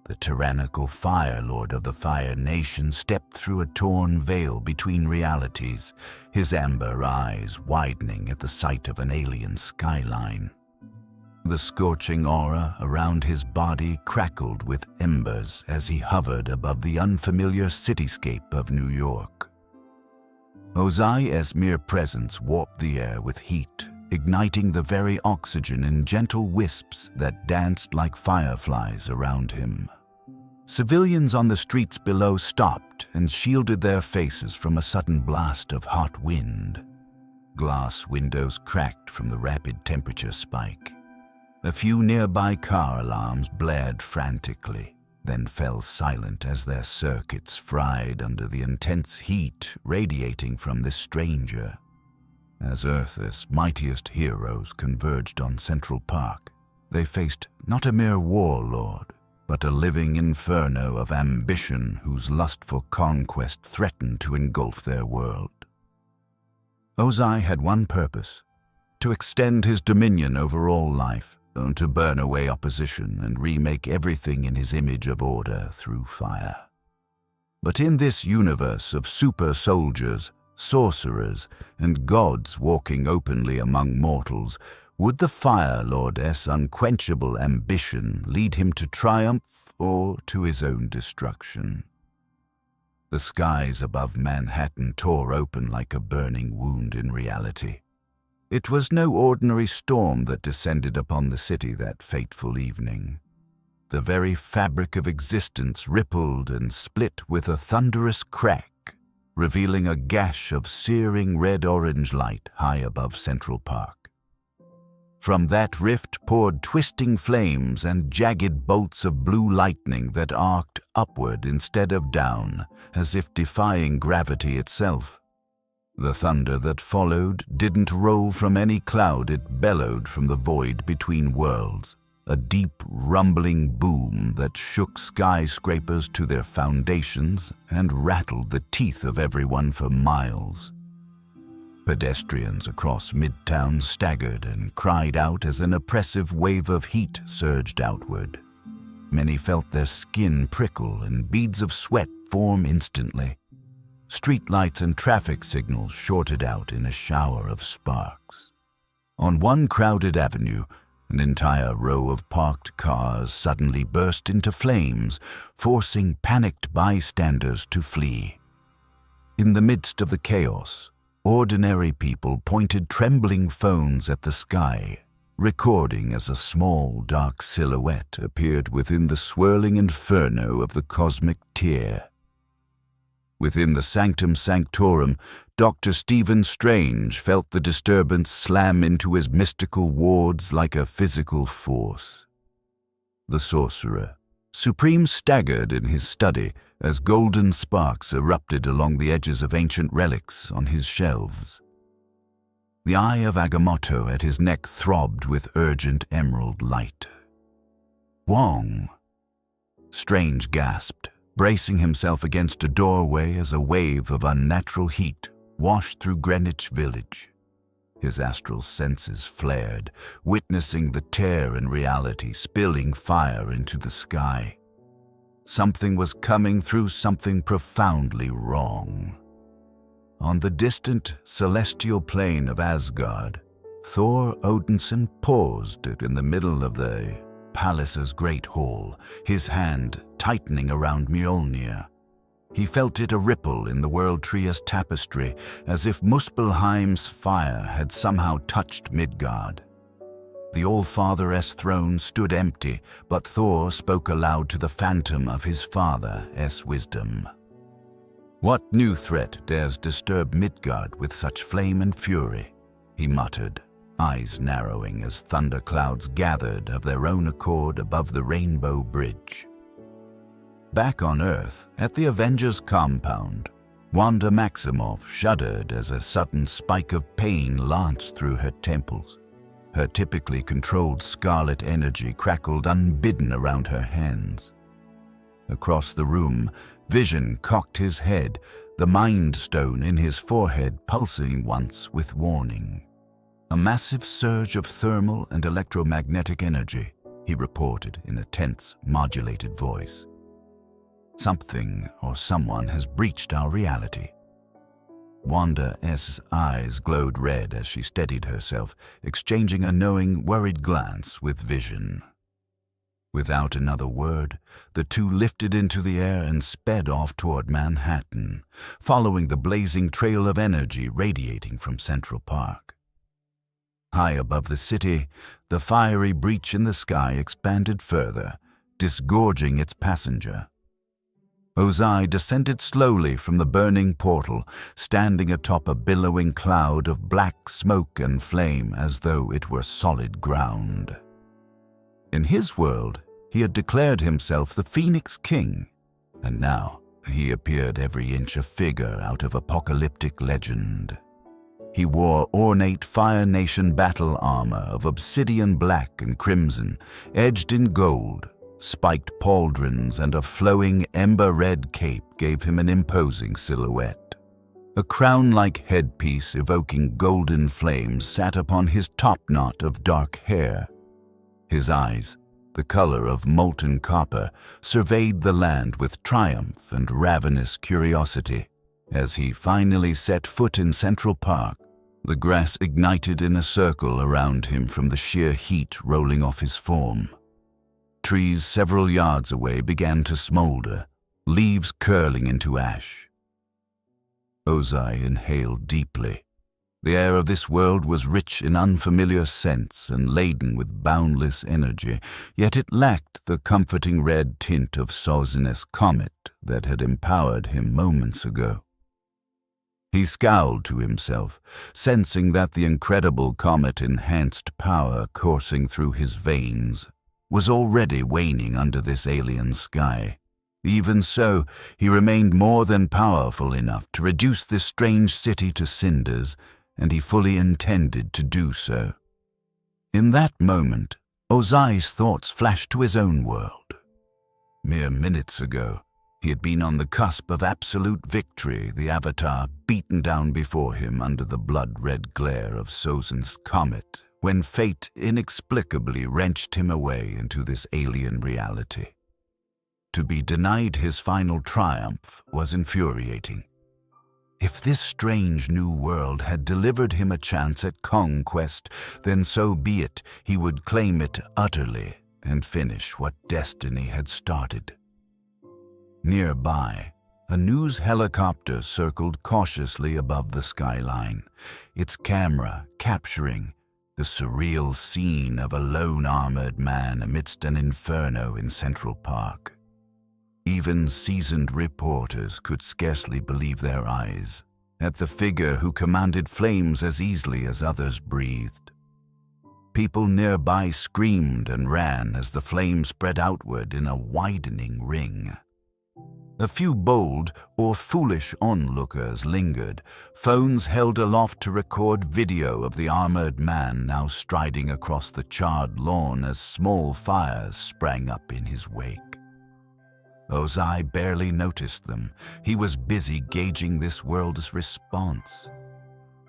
the tyrannical Fire Lord of the Fire Nation stepped through a torn veil between realities, his amber eyes widening at the sight of an alien skyline. The scorching aura around his body crackled with embers as he hovered above the unfamiliar cityscape of New York. Ozai's mere presence warped the air with heat, igniting the very oxygen in gentle wisps that danced like fireflies around him. Civilians on the streets below stopped and shielded their faces from a sudden blast of hot wind. Glass windows cracked from the rapid temperature spike. A few nearby car alarms blared frantically, then fell silent as their circuits fried under the intense heat radiating from this stranger. As Earth's mightiest heroes converged on Central Park, they faced not a mere warlord, but a living inferno of ambition whose lust for conquest threatened to engulf their world. Ozai had one purpose: to extend his dominion over all life, to burn away opposition and remake everything in his image of order through fire. But in this universe of super soldiers, sorcerers, and gods walking openly among mortals, would the Fire Lord's unquenchable ambition lead him to triumph or to his own destruction? The skies above Manhattan tore open like a burning wound in reality. It was no ordinary storm that descended upon the city that fateful evening. The very fabric of existence rippled and split with a thunderous crack, revealing a gash of searing red-orange light high above Central Park. From that rift poured twisting flames and jagged bolts of blue lightning that arced upward instead of down, as if defying gravity itself. The thunder that followed didn't roll from any cloud, it bellowed from the void between worlds, a deep, rumbling boom that shook skyscrapers to their foundations and rattled the teeth of everyone for miles. Pedestrians across Midtown staggered and cried out as an oppressive wave of heat surged outward. Many felt their skin prickle and beads of sweat form instantly. Streetlights and traffic signals shorted out in a shower of sparks. On one crowded avenue, an entire row of parked cars suddenly burst into flames, forcing panicked bystanders to flee. In the midst of the chaos, ordinary people pointed trembling phones at the sky, recording as a small, dark silhouette appeared within the swirling inferno of the cosmic tear. Within the sanctum sanctorum, Dr. Stephen Strange felt the disturbance slam into his mystical wards like a physical force. The sorcerer, Supreme, staggered in his study as golden sparks erupted along the edges of ancient relics on his shelves. The eye of Agamotto at his neck throbbed with urgent emerald light. "Wong!" Strange gasped, bracing himself against a doorway as a wave of unnatural heat washed through Greenwich Village. His astral senses flared, witnessing the tear in reality spilling fire into the sky. Something was coming through something profoundly wrong. On the distant celestial plain of Asgard, Thor Odinson paused in the middle of the palace's great hall, his hand tightening around Mjolnir. He felt it a ripple in the World Tree's tapestry, as if Muspelheim's fire had somehow touched Midgard. The All-Father's throne stood empty, but Thor spoke aloud to the phantom of his father's wisdom. "What new threat dares disturb Midgard with such flame and fury?" he muttered, eyes narrowing as thunderclouds gathered of their own accord above the Rainbow Bridge. Back on Earth, at the Avengers compound, Wanda Maximoff shuddered as a sudden spike of pain lanced through her temples. Her typically controlled scarlet energy crackled unbidden around her hands. Across the room, Vision cocked his head, the Mind Stone in his forehead pulsing once with warning. A massive surge of thermal and electromagnetic energy. he reported in a tense, modulated voice. Something or someone has breached our reality. Wanda S.'s eyes glowed red as she steadied herself, exchanging a knowing, worried glance with Vision. Without another word, the two lifted into the air and sped off toward Manhattan, following the blazing trail of energy radiating from Central Park. High above the city, the fiery breach in the sky expanded further, disgorging its passenger. Ozai descended slowly from the burning portal, standing atop a billowing cloud of black smoke and flame as though it were solid ground. In his world, he had declared himself the Phoenix King, and now he appeared every inch a figure out of apocalyptic legend. He wore ornate Fire Nation battle armor of obsidian black and crimson, edged in gold. Spiked pauldrons and a flowing ember-red cape gave him an imposing silhouette. A crown-like headpiece evoking golden flames sat upon his top-knot of dark hair. His eyes, the color of molten copper, surveyed the land with triumph and ravenous curiosity. As he finally set foot in Central Park, the grass ignited in a circle around him from the sheer heat rolling off his form. Trees several yards away began to smolder, leaves curling into ash. Ozai inhaled deeply. The air of this world was rich in unfamiliar scents and laden with boundless energy, yet it lacked the comforting red tint of Sozin's comet that had empowered him moments ago. He scowled to himself, sensing that the incredible comet-enhanced power coursing through his veins was already waning under this alien sky. Even so, he remained more than powerful enough to reduce this strange city to cinders, and he fully intended to do so. In that moment, Ozai's thoughts flashed to his own world. Mere minutes ago, he had been on the cusp of absolute victory, the Avatar beaten down before him under the blood-red glare of Sozin's comet, when fate inexplicably wrenched him away into this alien reality. To be denied his final triumph was infuriating. If this strange new world had delivered him a chance at conquest, then so be it. He would claim it utterly and finish what destiny had started. Nearby, a news helicopter circled cautiously above the skyline, its camera capturing the surreal scene of a lone armored man amidst an inferno in Central Park. Even seasoned reporters could scarcely believe their eyes at the figure who commanded flames as easily as others breathed. People nearby screamed and ran as the flame spread outward in a widening ring. A few bold or foolish onlookers lingered, phones held aloft to record video of the armored man now striding across the charred lawn as small fires sprang up in his wake. Ozai barely noticed them. He was busy gauging this world's response.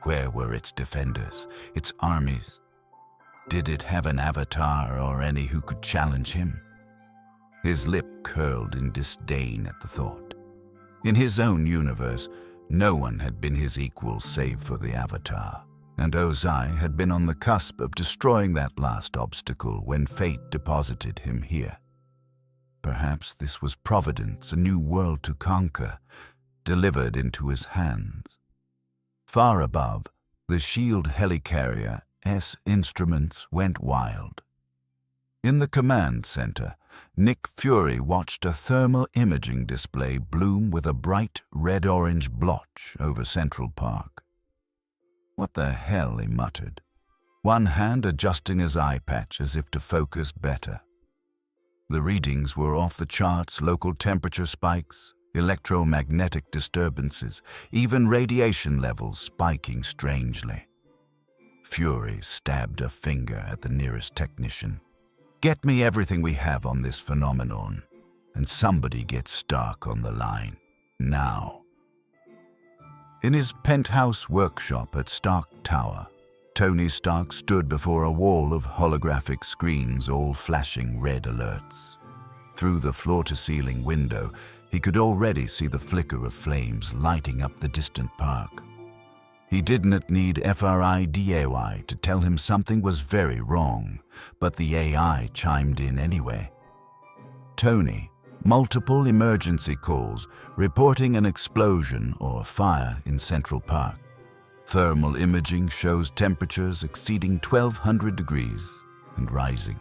Where were its defenders, its armies? Did it have an avatar or any who could challenge him? His lip curled in disdain at the thought. In his own universe, no one had been his equal save for the Avatar, and Ozai had been on the cusp of destroying that last obstacle when fate deposited him here. Perhaps this was Providence, a new world to conquer, delivered into his hands. Far above, the SHIELD helicarrier S instruments went wild. In the command center, Nick Fury watched a thermal imaging display bloom with a bright red-orange blotch over Central Park. "What the hell?" he muttered, one hand adjusting his eye patch as if to focus better. The readings were off the charts: local temperature spikes, electromagnetic disturbances, even radiation levels spiking strangely. Fury stabbed a finger at the nearest technician. "Get me everything we have on this phenomenon, and somebody get Stark on the line, now." In his penthouse workshop at Stark Tower, Tony Stark stood before a wall of holographic screens, all flashing red alerts. Through the floor-to-ceiling window, he could already see the flicker of flames lighting up the distant park. He didn't need FRIDAY to tell him something was very wrong, but the AI chimed in anyway. Tony, multiple emergency calls reporting an explosion or fire in Central Park. Thermal imaging shows temperatures exceeding 1200 degrees and rising.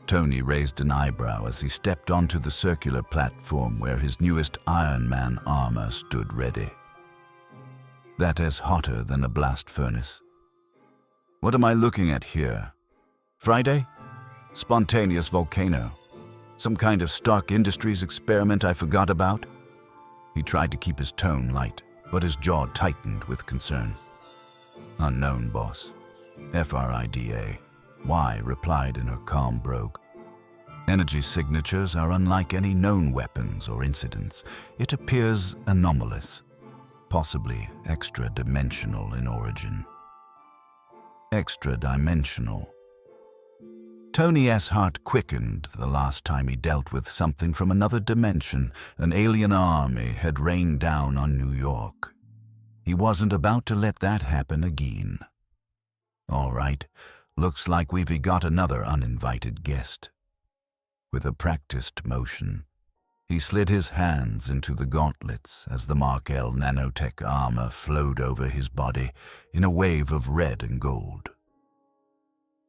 Tony raised an eyebrow as he stepped onto the circular platform where his newest Iron Man armor stood ready. That is hotter than a blast furnace. What am I looking at here? Friday? Spontaneous volcano. Some kind of Stark Industries experiment I forgot about? He tried to keep his tone light, but his jaw tightened with concern. Unknown, boss. FRIDAY. Y replied in her calm brogue. Energy signatures are unlike any known weapons or incidents. It appears anomalous, possibly extra-dimensional in origin. Extra-dimensional. Tony's heart quickened the last time he dealt with something from another dimension. An alien army had rained down on New York. He wasn't about to let that happen again. All right, looks like we've got another uninvited guest. With a practiced motion, he slid his hands into the gauntlets as the Mark L nanotech armor flowed over his body in a wave of red and gold.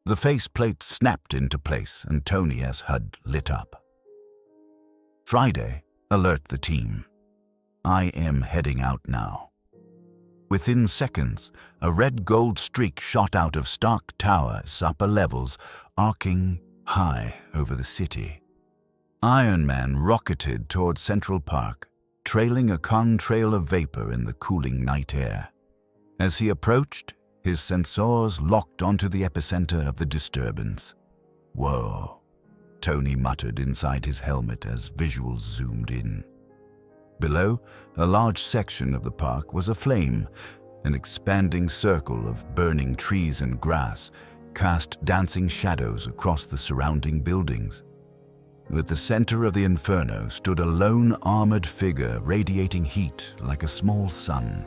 The faceplate snapped into place and Tony's HUD lit up. Friday, alert the team. I am heading out now. Within seconds, a red-gold streak shot out of Stark Tower's upper levels, arcing high over the city. Iron Man rocketed toward Central Park, trailing a contrail of vapor in the cooling night air. As he approached, his sensors locked onto the epicenter of the disturbance. Whoa, Tony muttered inside his helmet as visuals zoomed in. Below, a large section of the park was aflame. An expanding circle of burning trees and grass cast dancing shadows across the surrounding buildings. At the center of the inferno stood a lone armored figure radiating heat like a small sun.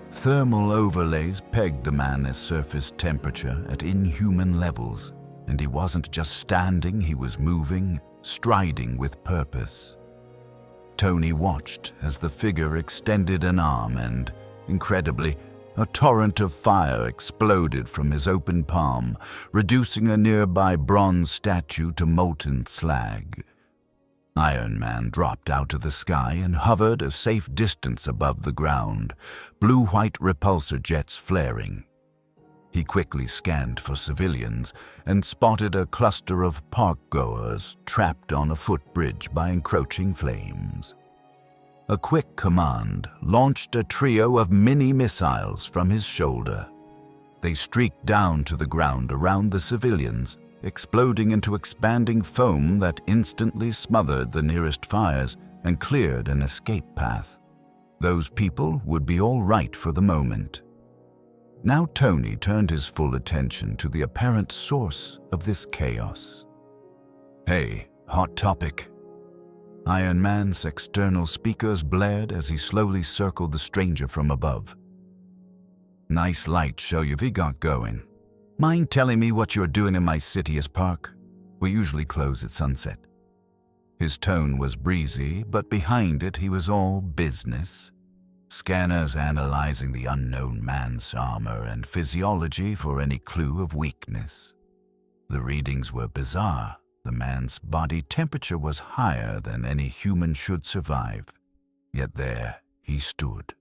Thermal overlays pegged the man's surface temperature at inhuman levels, and he wasn't just standing, he was moving, striding with purpose. Tony watched as the figure extended an arm and, incredibly, a torrent of fire exploded from his open palm, reducing a nearby bronze statue to molten slag. Iron Man dropped out of the sky and hovered a safe distance above the ground, blue-white repulsor jets flaring. He quickly scanned for civilians and spotted a cluster of park-goers trapped on a footbridge by encroaching flames. A quick command launched a trio of mini-missiles from his shoulder. They streaked down to the ground around the civilians, exploding into expanding foam that instantly smothered the nearest fires and cleared an escape path. Those people would be all right for the moment. Now Tony turned his full attention to the apparent source of this chaos. Hey, hot topic. Iron Man's external speakers blared as he slowly circled the stranger from above. Nice light show you've got going. Mind telling me what you're doing in my city's park? We usually close at sunset. His tone was breezy, but behind it he was all business. Scanners analyzing the unknown man's armor and physiology for any clue of weakness. The readings were bizarre. The man's body temperature was higher than any human should survive. Yet there he stood.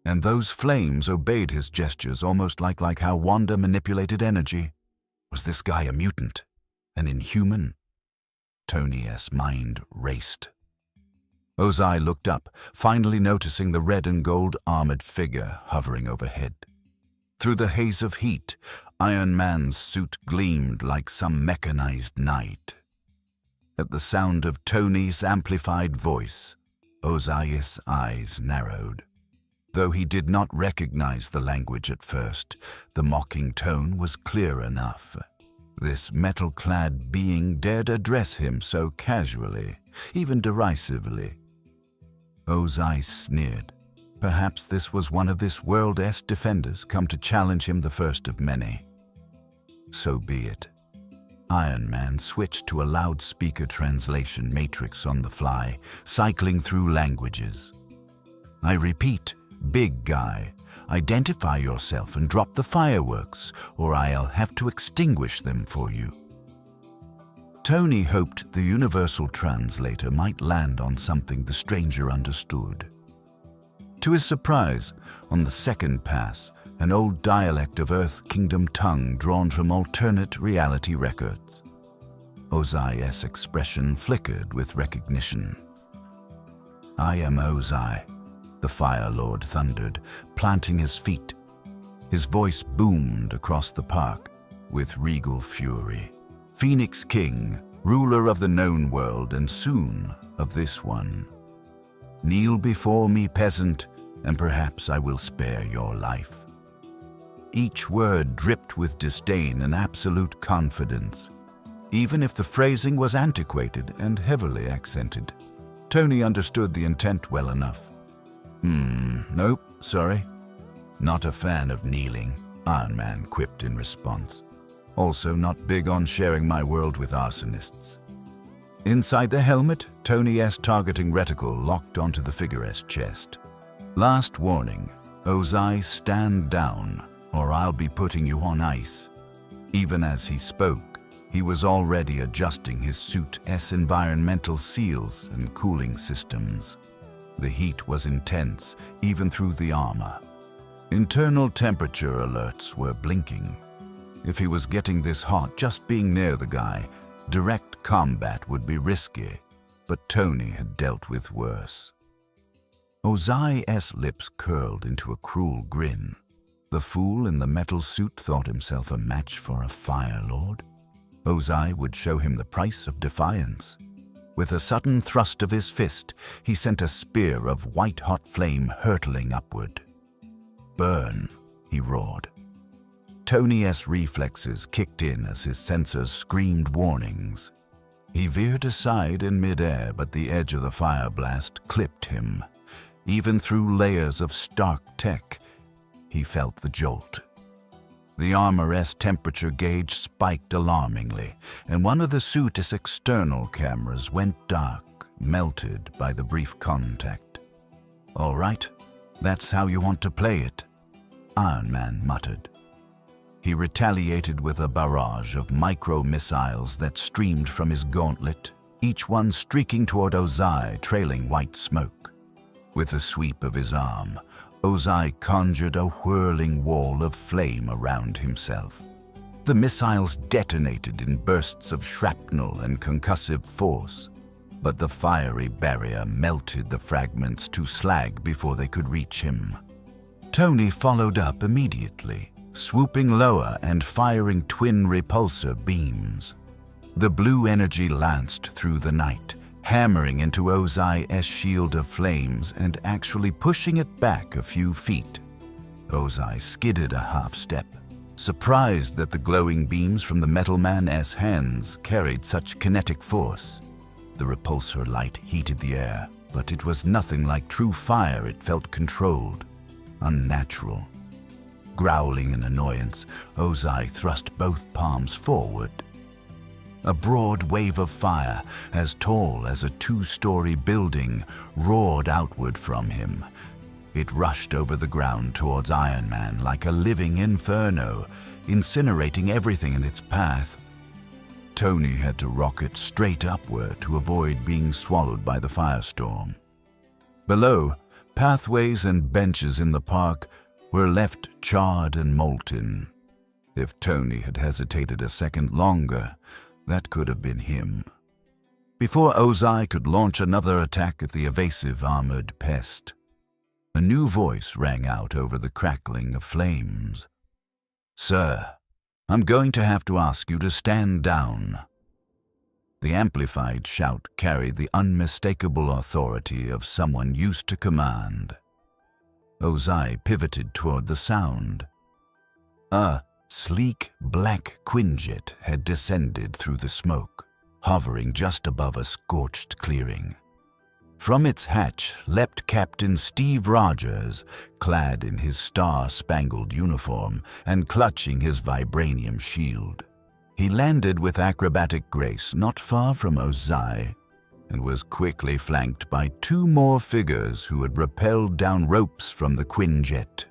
And those flames obeyed his gestures almost like how Wanda manipulated energy. Was this guy a mutant? An inhuman? Tony's mind raced. Ozai looked up, finally noticing the red and gold armored figure hovering overhead. Through the haze of heat, Iron Man's suit gleamed like some mechanized knight. At the sound of Tony's amplified voice, Ozai's eyes narrowed. Though he did not recognize the language at first, the mocking tone was clear enough. This metal-clad being dared address him so casually, even derisively. Ozai sneered. Perhaps this was one of this world's defenders come to challenge him, the first of many. So be it. Iron Man switched to a loudspeaker translation matrix on the fly, cycling through languages. I repeat, big guy, identify yourself and drop the fireworks, or I'll have to extinguish them for you. Tony hoped the universal translator might land on something the stranger understood. To his surprise, on the second pass, an old dialect of Earth Kingdom tongue drawn from alternate reality records. Ozai's expression flickered with recognition. I am Ozai, the Fire Lord thundered, planting his feet. His voice boomed across the park with regal fury. Phoenix King, ruler of the known world and soon of this one. Kneel before me, peasant, and perhaps I will spare your life. Each word dripped with disdain and absolute confidence. Even if the phrasing was antiquated and heavily accented, Tony understood the intent well enough. Nope, sorry. Not a fan of kneeling, Iron Man quipped in response. Also not big on sharing my world with arsonists. Inside the helmet, Tony's targeting reticle locked onto the figure's chest. Last warning, Ozai, stand down, or I'll be putting you on ice. Even as he spoke, he was already adjusting his suit's environmental seals and cooling systems. The heat was intense, even through the armor. Internal temperature alerts were blinking. If he was getting this hot just being near the guy, direct combat would be risky, but Tony had dealt with worse. Ozai's lips curled into a cruel grin. The fool in the metal suit thought himself a match for a Fire Lord. Ozai would show him the price of defiance. With a sudden thrust of his fist, he sent a spear of white-hot flame hurtling upward. Burn, he roared. Tony's reflexes kicked in as his sensors screamed warnings. He veered aside in midair, but the edge of the fire blast clipped him. Even through layers of stark tech, he felt the jolt. The armor's temperature gauge spiked alarmingly, and one of the suit's external cameras went dark, melted by the brief contact. All right, that's how you want to play it, Iron Man muttered. He retaliated with a barrage of micro-missiles that streamed from his gauntlet, each one streaking toward Ozai, trailing white smoke. With a sweep of his arm, Ozai conjured a whirling wall of flame around himself. The missiles detonated in bursts of shrapnel and concussive force, but the fiery barrier melted the fragments to slag before they could reach him. Tony followed up immediately, swooping lower and firing twin repulsor beams. The blue energy lanced through the night, hammering into Ozai's shield of flames and actually pushing it back a few feet. Ozai skidded a half-step, surprised that the glowing beams from the metal man's hands carried such kinetic force. The repulsor light heated the air, but it was nothing like true fire. It felt controlled, unnatural. Growling in annoyance, Ozai thrust both palms forward. A broad wave of fire, as tall as a two-story building, roared outward from him. It rushed over the ground towards Iron Man like a living inferno, incinerating everything in its path. Tony had to rocket straight upward to avoid being swallowed by the firestorm. Below, pathways and benches in the park were left charred and molten. If Tony had hesitated a second longer, that could have been him. Before Ozai could launch another attack at the evasive armored pest, a new voice rang out over the crackling of flames. "Sir, I'm going to have to ask you to stand down." The amplified shout carried the unmistakable authority of someone used to command. Ozai pivoted toward the sound. A sleek black Quinjet had descended through the smoke, hovering just above a scorched clearing. From its hatch leapt Captain Steve Rogers, clad in his star-spangled uniform and clutching his vibranium shield. He landed with acrobatic grace not far from Ozai and was quickly flanked by two more figures who had rappelled down ropes from the Quinjet.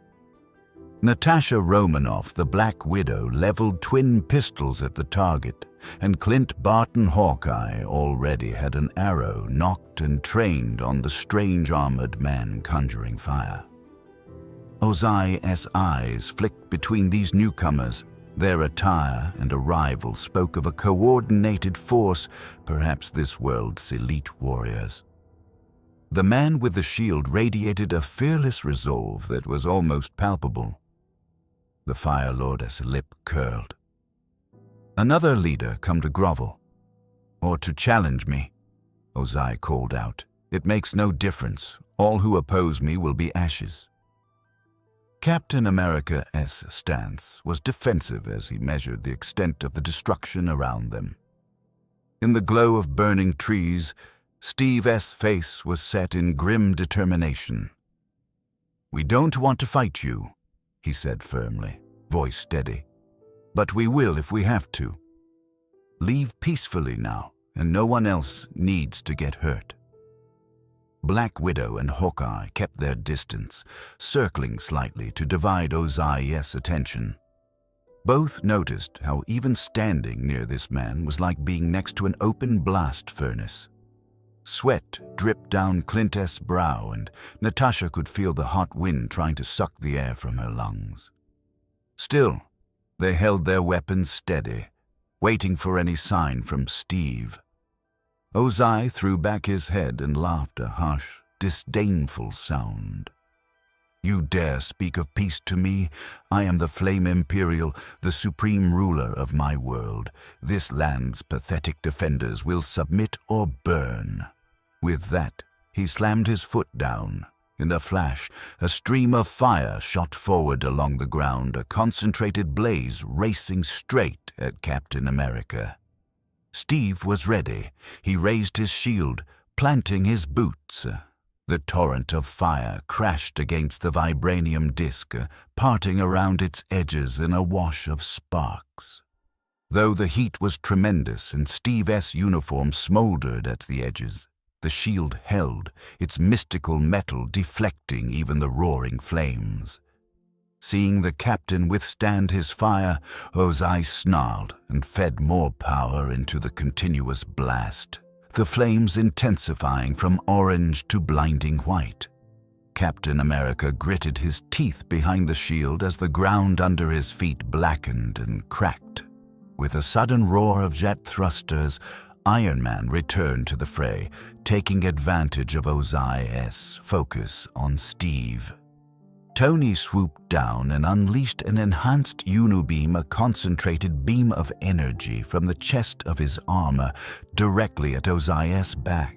Natasha Romanoff, the Black Widow, leveled twin pistols at the target, and Clint Barton Hawkeye already had an arrow nocked and trained on the strange armored man conjuring fire. Ozai's eyes flicked between these newcomers. Their attire and arrival spoke of a coordinated force, perhaps this world's elite warriors. The man with the shield radiated a fearless resolve that was almost palpable. The Fire Lord's lip curled. Another leader come to grovel, or to challenge me, Ozai called out. It makes no difference. All who oppose me will be ashes. Captain America's stance was defensive as he measured the extent of the destruction around them. In the glow of burning trees, Steve's face was set in grim determination. "We don't want to fight you," he said firmly, voice steady. "But we will if we have to. Leave peacefully now, and no one else needs to get hurt." Black Widow and Hawkeye kept their distance, circling slightly to divide Ozai's attention. Both noticed how even standing near this man was like being next to an open blast furnace. Sweat dripped down Clint's brow, and Natasha could feel the hot wind trying to suck the air from her lungs. Still, they held their weapons steady, waiting for any sign from Steve. Ozai threw back his head and laughed a harsh, disdainful sound. "You dare speak of peace to me? I am the Flame Imperial, the supreme ruler of my world. This land's pathetic defenders will submit or burn." With that, he slammed his foot down. In a flash, a stream of fire shot forward along the ground, a concentrated blaze racing straight at Captain America. Steve was ready. He raised his shield, planting his boots. The torrent of fire crashed against the vibranium disc, parting around its edges in a wash of sparks. Though the heat was tremendous and Steve's uniform smoldered at the edges, the shield held, its mystical metal deflecting even the roaring flames. Seeing the captain withstand his fire, Ozai snarled and fed more power into the continuous blast, the flames intensifying from orange to blinding white. Captain America gritted his teeth behind the shield as the ground under his feet blackened and cracked. With a sudden roar of jet thrusters, Iron Man returned to the fray, taking advantage of Ozai's focus on Steve. Tony swooped down and unleashed an enhanced unibeam, a concentrated beam of energy from the chest of his armor directly at Ozai's back.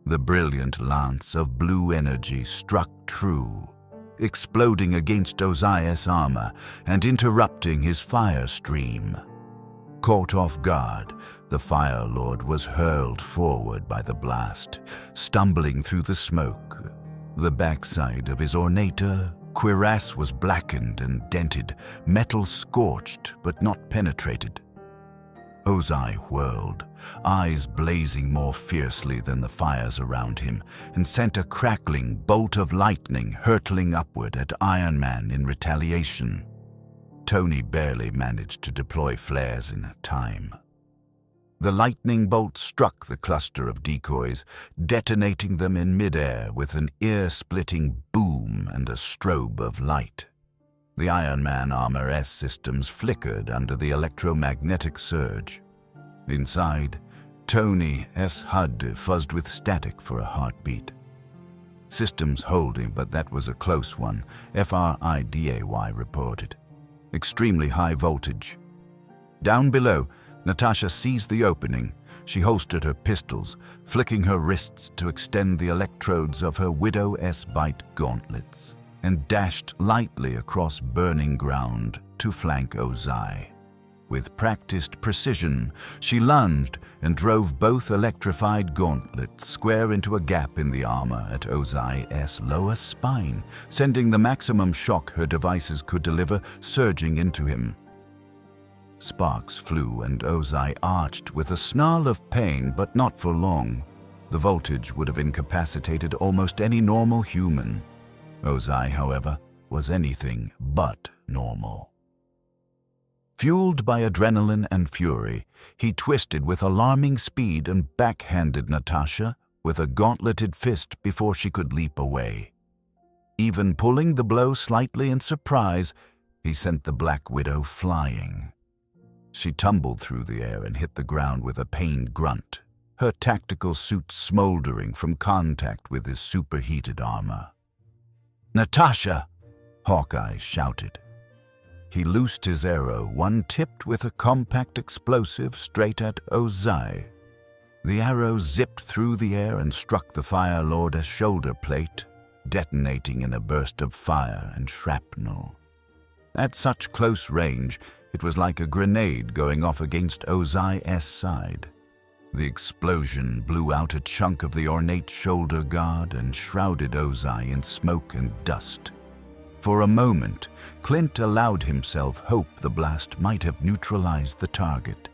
The brilliant lance of blue energy struck true, exploding against Ozai's armor and interrupting his fire stream. Caught off guard, the Fire Lord was hurled forward by the blast, stumbling through the smoke. The backside of his ornator cuirass was blackened and dented, metal scorched but not penetrated. Ozai whirled, eyes blazing more fiercely than the fires around him, and sent a crackling bolt of lightning hurtling upward at Iron Man in retaliation. Tony barely managed to deploy flares in time. The lightning bolt struck the cluster of decoys, detonating them in midair with an ear-splitting boom and a strobe of light. The Iron Man armor's systems flickered under the electromagnetic surge. Inside, Tony's HUD fuzzed with static for a heartbeat. Systems holding, but that was a close one, FRIDAY reported. Extremely high voltage. Down below, Natasha seized the opening. She holstered her pistols, flicking her wrists to extend the electrodes of her Widow's Bite gauntlets. and dashed lightly across burning ground to flank Ozai. With practiced precision, she lunged and drove both electrified gauntlets square into a gap in the armor at Ozai's lower spine, sending the maximum shock her devices could deliver surging into him. Sparks flew and Ozai arched with a snarl of pain, but not for long. The voltage would have incapacitated almost any normal human. Ozai, however, was anything but normal. Fueled by adrenaline and fury, he twisted with alarming speed and backhanded Natasha with a gauntleted fist before she could leap away. Even pulling the blow slightly in surprise, he sent the Black Widow flying. She tumbled through the air and hit the ground with a pained grunt, her tactical suit smoldering from contact with his superheated armor. "Natasha!" Hawkeye shouted. He loosed his arrow, one tipped with a compact explosive straight at Ozai. The arrow zipped through the air and struck the Fire Lord's shoulder plate, detonating in a burst of fire and shrapnel. At such close range, it was like a grenade going off against Ozai's side. The explosion blew out a chunk of the ornate shoulder guard and shrouded Ozai in smoke and dust. For a moment, Clint allowed himself hope the blast might have neutralized the target,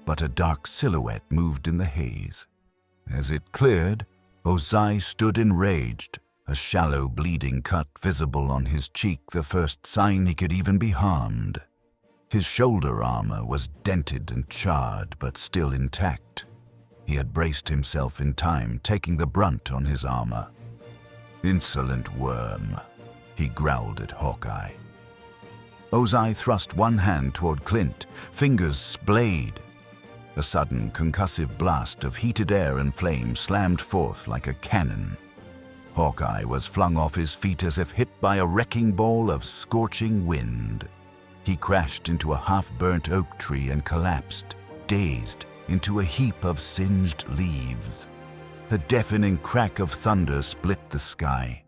but a dark silhouette moved in the haze. As it cleared, Ozai stood enraged, a shallow bleeding cut visible on his cheek, the first sign he could even be harmed. His shoulder armor was dented and charred, but still intact. He had braced himself in time, taking the brunt on his armor. "Insolent worm," he growled at Hawkeye. Ozai thrust one hand toward Clint, fingers splayed. A sudden concussive blast of heated air and flame slammed forth like a cannon. Hawkeye was flung off his feet as if hit by a wrecking ball of scorching wind. He crashed into a half-burnt oak tree and collapsed, dazed, into a heap of singed leaves. A deafening crack of thunder split the sky.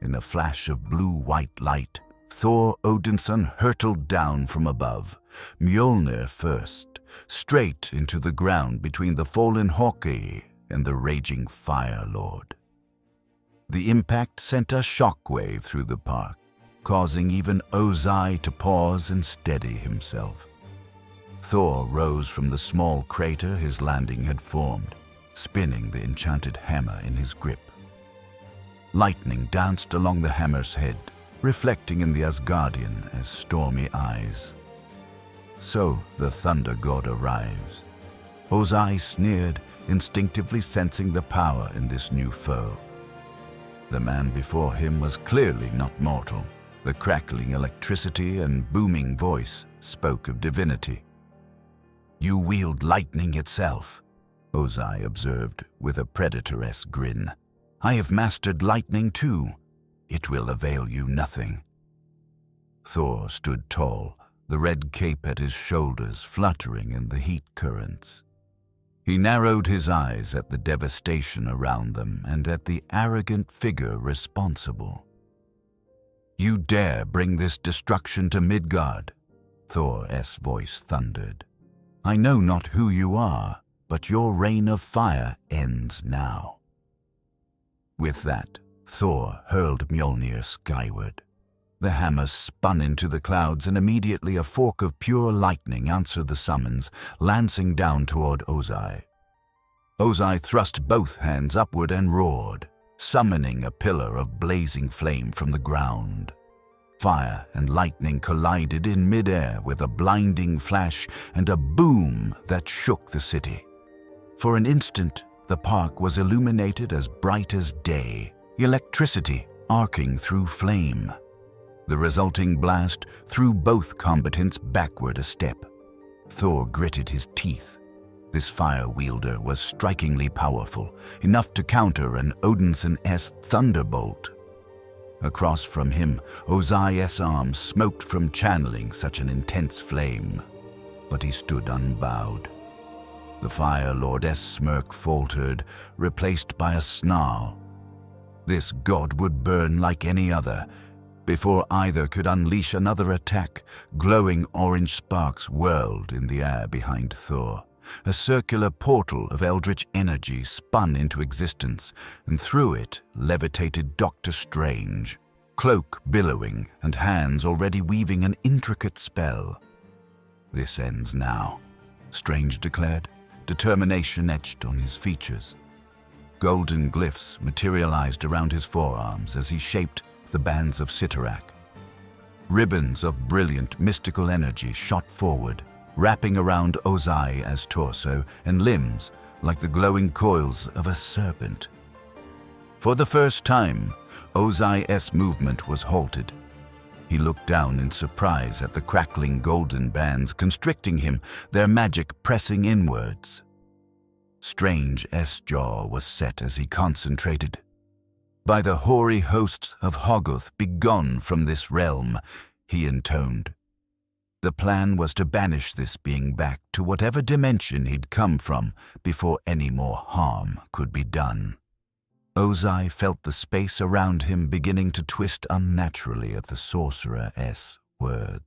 In a flash of blue-white light, Thor Odinson hurtled down from above, Mjolnir first, straight into the ground between the fallen Hawkeye and the raging Fire Lord. The impact sent a shockwave through the park, causing even Ozai to pause and steady himself. Thor rose from the small crater his landing had formed, spinning the enchanted hammer in his grip. Lightning danced along the hammer's head, reflecting in the Asgardian as stormy eyes. So the Thunder God arrives. Ozai sneered, instinctively sensing the power in this new foe. The man before him was clearly not mortal. The crackling electricity and booming voice spoke of divinity. "You wield lightning itself," Ozai observed with a predator-esque grin. "I have mastered lightning too. It will avail you nothing." Thor stood tall, the red cape at his shoulders fluttering in the heat currents. He narrowed his eyes at the devastation around them and at the arrogant figure responsible. "You dare bring this destruction to Midgard?" Thor's voice thundered. "I know not who you are, but your reign of fire ends now." With that, Thor hurled Mjolnir skyward. The hammer spun into the clouds, and immediately a fork of pure lightning answered the summons, lancing down toward Ozai. Ozai thrust both hands upward and roared, summoning a pillar of blazing flame from the ground. Fire and lightning collided in midair with a blinding flash and a boom that shook the city. For an instant, the park was illuminated as bright as day, electricity arcing through flame. The resulting blast threw both combatants backward a step. Thor gritted his teeth. This fire wielder was strikingly powerful, enough to counter an Odinson-esque thunderbolt. Across from him, Ozai's arms smoked from channeling such an intense flame, but he stood unbowed. The Fire Lord's smirk faltered, replaced by a snarl. This god would burn like any other. Before either could unleash another attack, glowing orange sparks whirled in the air behind Thor. A circular portal of eldritch energy spun into existence, and through it levitated Doctor Strange, cloak billowing and hands already weaving an intricate spell. "This ends now," Strange declared, determination etched on his features. Golden glyphs materialized around his forearms as he shaped the bands of Sitarak. Ribbons of brilliant, mystical energy shot forward, wrapping around Ozai as torso and limbs like the glowing coils of a serpent. For the first time, Ozai's movement was halted. He looked down in surprise at the crackling golden bands constricting him, their magic pressing inwards. Strange's jaw was set as he concentrated. "By the hoary hosts of Hoggoth, begone from this realm," he intoned. The plan was to banish this being back to whatever dimension he'd come from before any more harm could be done. Ozai felt the space around him beginning to twist unnaturally at the sorcerer's word.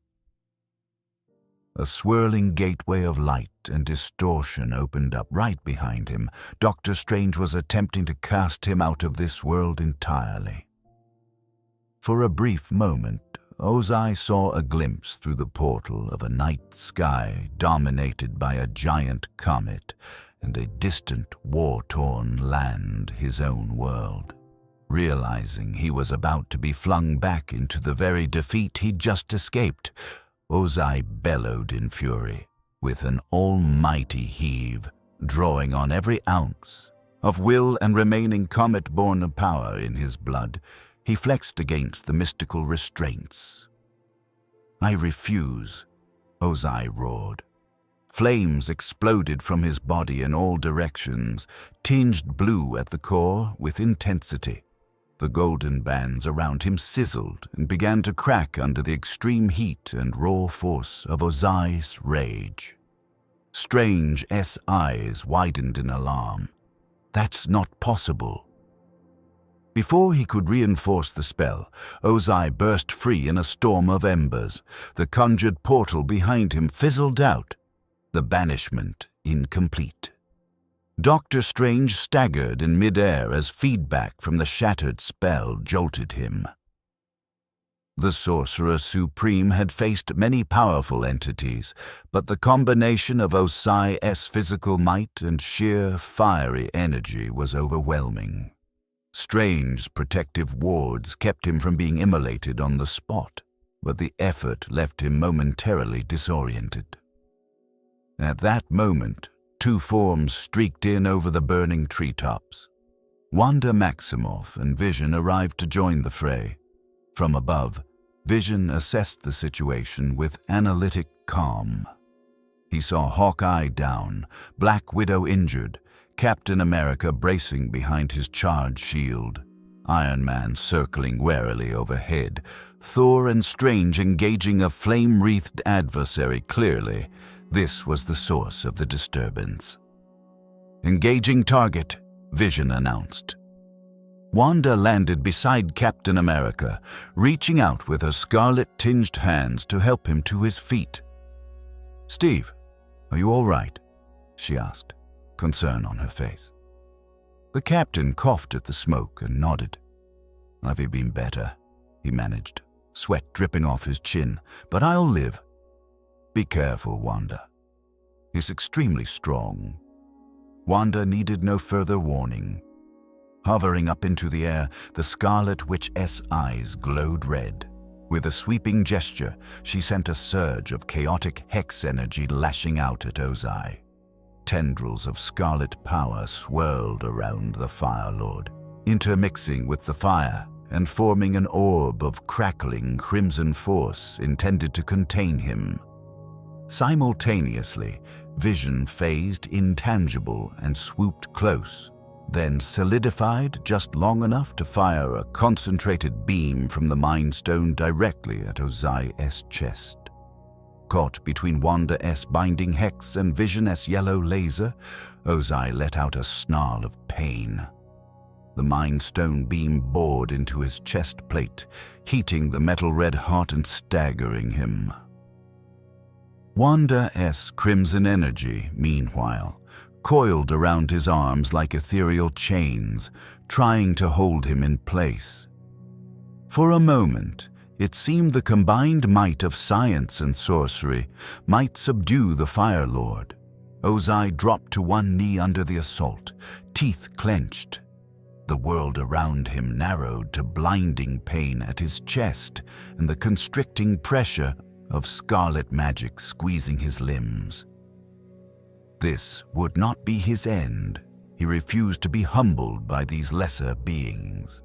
A swirling gateway of light and distortion opened up right behind him. Doctor Strange was attempting to cast him out of this world entirely. For a brief moment, Ozai saw a glimpse through the portal of a night sky dominated by a giant comet and a distant, war-torn land, his own world. Realizing he was about to be flung back into the very defeat he'd just escaped, Ozai bellowed in fury, with an almighty heave, drawing on every ounce of will and remaining comet-born power in his blood. He flexed against the mystical restraints. "I refuse," Ozai roared. Flames exploded from his body in all directions, tinged blue at the core with intensity. The golden bands around him sizzled and began to crack under the extreme heat and raw force of Ozai's rage. Strange's eyes widened in alarm. "That's not possible." Before he could reinforce the spell, Ozai burst free in a storm of embers. The conjured portal behind him fizzled out, the banishment incomplete. Doctor Strange staggered in midair as feedback from the shattered spell jolted him. The Sorcerer Supreme had faced many powerful entities, but the combination of Ozai's physical might and sheer fiery energy was overwhelming. Strange's protective wards kept him from being immolated on the spot, but the effort left him momentarily disoriented. At that moment, two forms streaked in over the burning treetops. Wanda Maximoff and Vision arrived to join the fray. From above, Vision assessed the situation with analytic calm. He saw Hawkeye down, Black Widow injured, Captain America bracing behind his charged shield, Iron Man circling warily overhead, Thor and Strange engaging a flame-wreathed adversary clearly. This was the source of the disturbance. "Engaging target," Vision announced. Wanda landed beside Captain America, reaching out with her scarlet-tinged hands to help him to his feet. "Steve, are you all right?" she asked, concern on her face. The captain coughed at the smoke and nodded. "I've been better," he managed, sweat dripping off his chin, "but I'll live." "Be careful, Wanda. He's extremely strong." Wanda needed no further warning. Hovering up into the air, the Scarlet Witch's eyes glowed red. With a sweeping gesture, she sent a surge of chaotic hex energy lashing out at Ozai. Tendrils of scarlet power swirled around the Fire Lord, intermixing with the fire and forming an orb of crackling crimson force intended to contain him. Simultaneously, Vision phased intangible and swooped close, then solidified just long enough to fire a concentrated beam from the Mind Stone directly at Ozai's chest. Caught between Wanda's binding hex and Vision's yellow laser, Ozai let out a snarl of pain. The Mind Stone beam bored into his chest plate, heating the metal-red heart and staggering him. Wanda's crimson energy, meanwhile, coiled around his arms like ethereal chains, trying to hold him in place. For a moment, it seemed the combined might of science and sorcery might subdue the Fire Lord. Ozai dropped to one knee under the assault, teeth clenched. The world around him narrowed to blinding pain at his chest and the constricting pressure of scarlet magic squeezing his limbs. This would not be his end. He refused to be humbled by these lesser beings.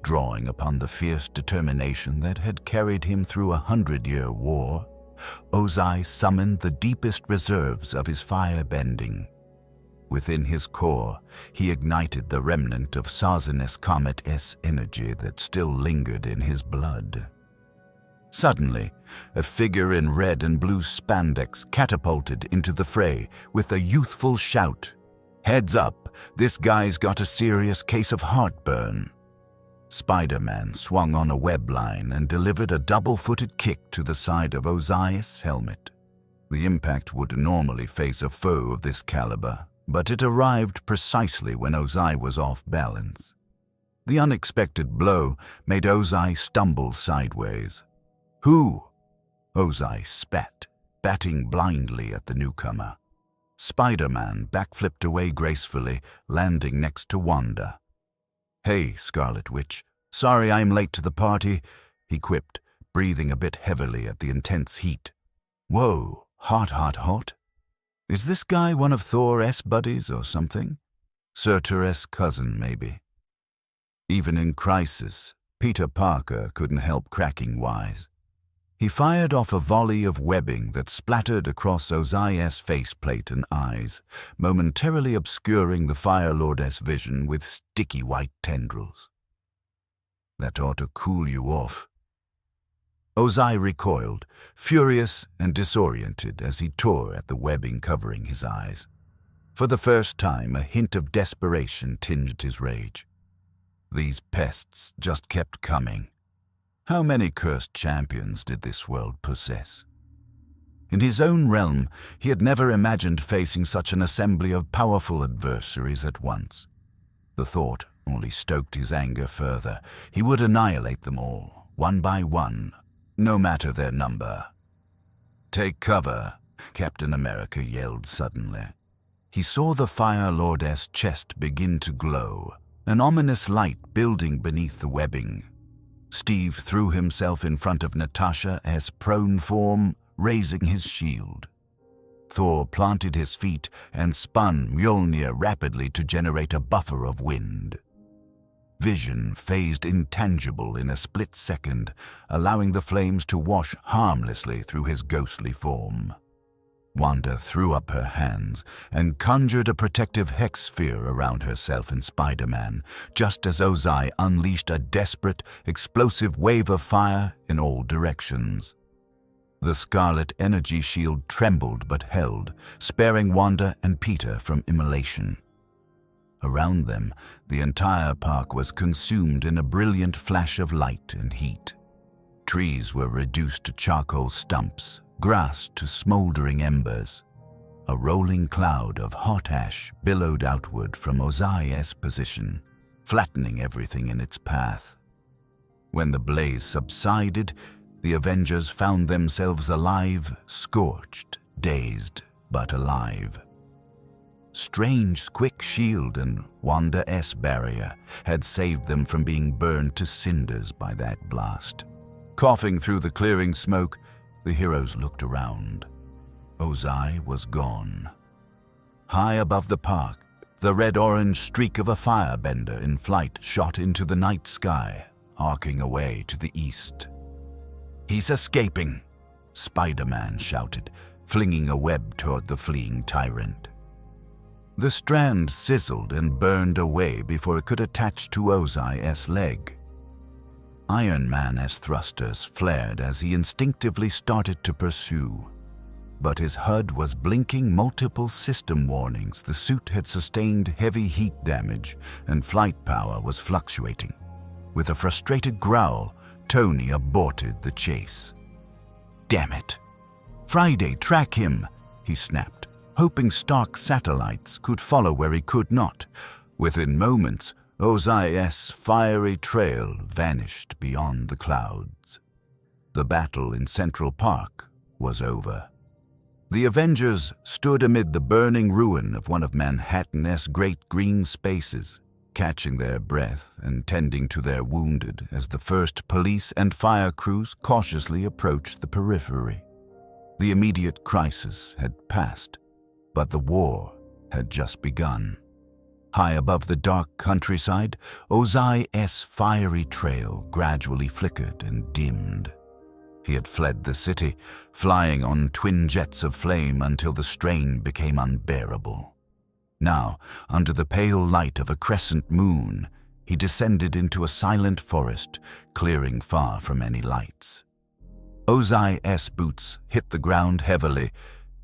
Drawing upon the fierce determination that had carried him through a 100-year war, Ozai summoned the deepest reserves of his fire-bending. Within his core, he ignited the remnant of Sazan's Comet's energy that still lingered in his blood. Suddenly, a figure in red and blue spandex catapulted into the fray with a youthful shout. "Heads up, this guy's got a serious case of heartburn." Spider-Man swung on a web line and delivered a double-footed kick to the side of Ozai's helmet. The impact would normally face a foe of this caliber, but it arrived precisely when Ozai was off balance. The unexpected blow made Ozai stumble sideways. "Who?" Ozai spat, batting blindly at the newcomer. Spider-Man backflipped away gracefully, landing next to Wanda. "Hey, Scarlet Witch. Sorry I'm late to the party," he quipped, breathing a bit heavily at the intense heat. "Whoa, hot. Is this guy one of Thor's buddies or something? Surtur's cousin, maybe." Even in crisis, Peter Parker couldn't help cracking wise. He fired off a volley of webbing that splattered across Ozai's faceplate and eyes, momentarily obscuring the Fire Lord's vision with sticky white tendrils. "That ought to cool you off." Ozai recoiled, furious and disoriented as he tore at the webbing covering his eyes. For the first time, a hint of desperation tinged his rage. These pests just kept coming. How many cursed champions did this world possess? In his own realm, he had never imagined facing such an assembly of powerful adversaries at once. The thought only stoked his anger further. He would annihilate them all, one by one, no matter their number. "Take cover," Captain America yelled suddenly. He saw the Fire Lord's chest begin to glow, an ominous light building beneath the webbing. Steve threw himself in front of Natasha as prone form, raising his shield. Thor planted his feet and spun Mjolnir rapidly to generate a buffer of wind. Vision phased intangible in a split second, allowing the flames to wash harmlessly through his ghostly form. Wanda threw up her hands and conjured a protective hex sphere around herself and Spider-Man, just as Ozai unleashed a desperate, explosive wave of fire in all directions. The scarlet energy shield trembled but held, sparing Wanda and Peter from immolation. Around them, the entire park was consumed in a brilliant flash of light and heat. Trees were reduced to charcoal stumps, grass to smoldering embers. A rolling cloud of hot ash billowed outward from Ozai's position, flattening everything in its path. When the blaze subsided, the Avengers found themselves alive, scorched, dazed, but alive. Strange's quick shield and Wanda's barrier had saved them from being burned to cinders by that blast. Coughing through the clearing smoke, the heroes looked around. Ozai was gone. High above the park, the red-orange streak of a firebender in flight shot into the night sky, arcing away to the east. "He's escaping!" Spider-Man shouted, flinging a web toward the fleeing tyrant. The strand sizzled and burned away before it could attach to Ozai's leg. Iron Man's thrusters flared as he instinctively started to pursue. but his HUD was blinking multiple system warnings. The suit had sustained heavy heat damage, and flight power was fluctuating. With a frustrated growl, Tony aborted the chase. "Damn it! Friday, track him!" he snapped, hoping Stark satellites could follow where he could not. Within moments, Ozai's fiery trail vanished beyond the clouds. The battle in Central Park was over. The Avengers stood amid the burning ruin of one of Manhattan's great green spaces, catching their breath and tending to their wounded as the first police and fire crews cautiously approached the periphery. The immediate crisis had passed, but the war had just begun. High above the dark countryside, Ozai's fiery trail gradually flickered and dimmed. He had fled the city, flying on twin jets of flame until the strain became unbearable. Now, under the pale light of a crescent moon, he descended into a silent forest, clearing far from any lights. Ozai's boots hit the ground heavily.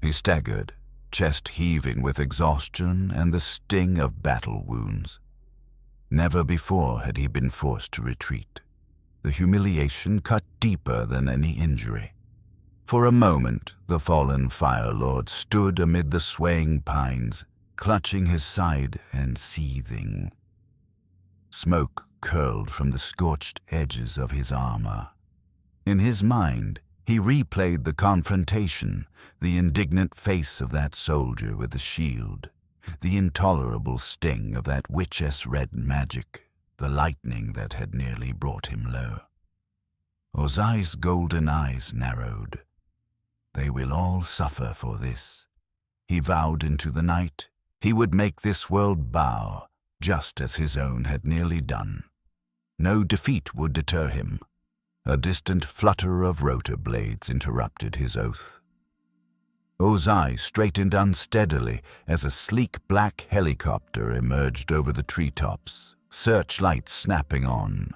He staggered, chest heaving with exhaustion and the sting of battle wounds. Never before had he been forced to retreat. The humiliation cut deeper than any injury. For a moment, the fallen Fire Lord stood amid the swaying pines, clutching his side and seething. Smoke curled from the scorched edges of his armor. In his mind, he replayed the confrontation, the indignant face of that soldier with the shield, the intolerable sting of that witch's red magic, the lightning that had nearly brought him low. Ozai's golden eyes narrowed. They will all suffer for this. He vowed into the night. He would make this world bow, just as his own had nearly done. No defeat would deter him. A distant flutter of rotor blades interrupted his oath. Ozai straightened unsteadily as a sleek black helicopter emerged over the treetops, searchlights snapping on.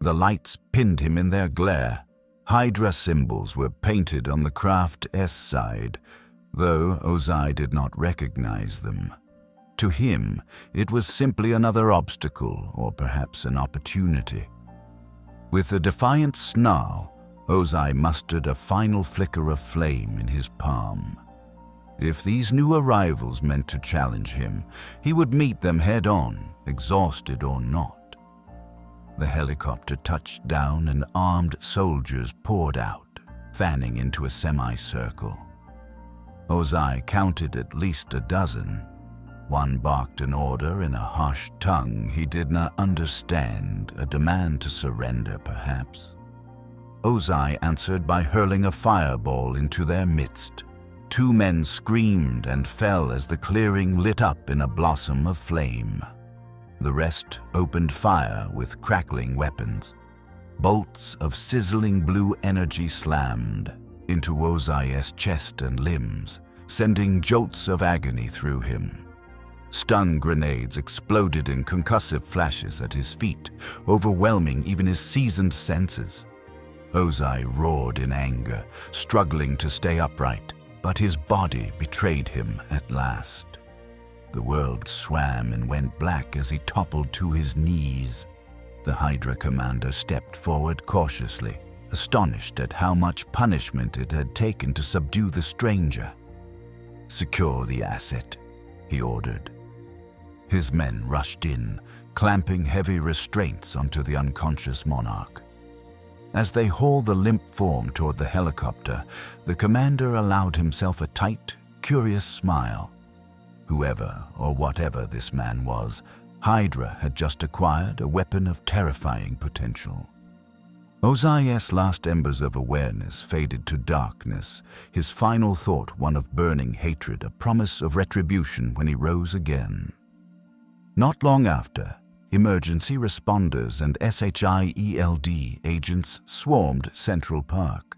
The lights pinned him in their glare. Hydra symbols were painted on the craft's side, though Ozai did not recognize them. To him, it was simply another obstacle, or perhaps an opportunity. With a defiant snarl, Ozai mustered a final flicker of flame in his palm. If these new arrivals meant to challenge him, he would meet them head-on, exhausted or not. The helicopter touched down and armed soldiers poured out, fanning into a semicircle. Ozai counted at least a dozen. One barked an order in a harsh tongue he did not understand, a demand to surrender perhaps. Ozai answered by hurling a fireball into their midst. Two men screamed and fell as the clearing lit up in a blossom of flame. The rest opened fire with crackling weapons. Bolts of sizzling blue energy slammed into Ozai's chest and limbs, sending jolts of agony through him. Stun grenades exploded in concussive flashes at his feet, overwhelming even his seasoned senses. Ozai roared in anger, struggling to stay upright, but his body betrayed him at last. The world swam and went black as he toppled to his knees. The Hydra commander stepped forward cautiously, astonished at how much punishment it had taken to subdue the stranger. "Secure the asset," he ordered. His men rushed in, clamping heavy restraints onto the unconscious monarch. As they hauled the limp form toward the helicopter, the commander allowed himself a tight, curious smile. Whoever or whatever this man was, Hydra had just acquired a weapon of terrifying potential. Ozai's last embers of awareness faded to darkness, his final thought one of burning hatred, a promise of retribution when he rose again. Not long after, emergency responders and SHIELD agents swarmed Central Park.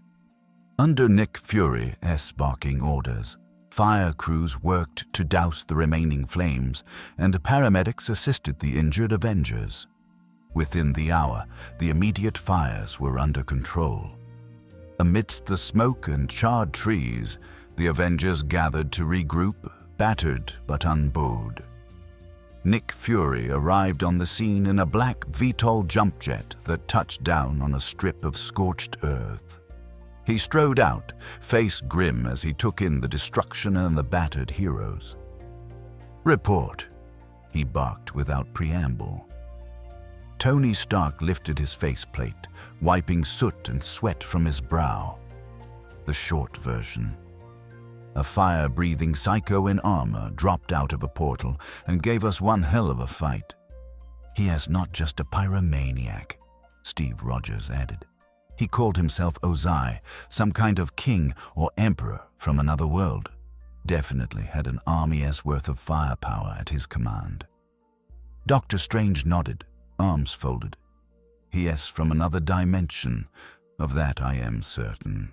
Under Nick Fury's barking orders, fire crews worked to douse the remaining flames, and paramedics assisted the injured Avengers. Within the hour, the immediate fires were under control. Amidst the smoke and charred trees, the Avengers gathered to regroup, battered but unbowed. Nick Fury arrived on the scene in a black VTOL jump jet that touched down on a strip of scorched earth. He strode out, face grim as he took in the destruction and the battered heroes. "Report," he barked without preamble. Tony Stark lifted his faceplate, wiping soot and sweat from his brow. The short version. A fire-breathing psycho in armor dropped out of a portal and gave us one hell of a fight. "He is not just a pyromaniac," Steve Rogers added. "He called himself Ozai, some kind of king or emperor from another world. Definitely had an army's worth of firepower at his command." Dr. Strange nodded, arms folded. "He is from another dimension, of that I am certain.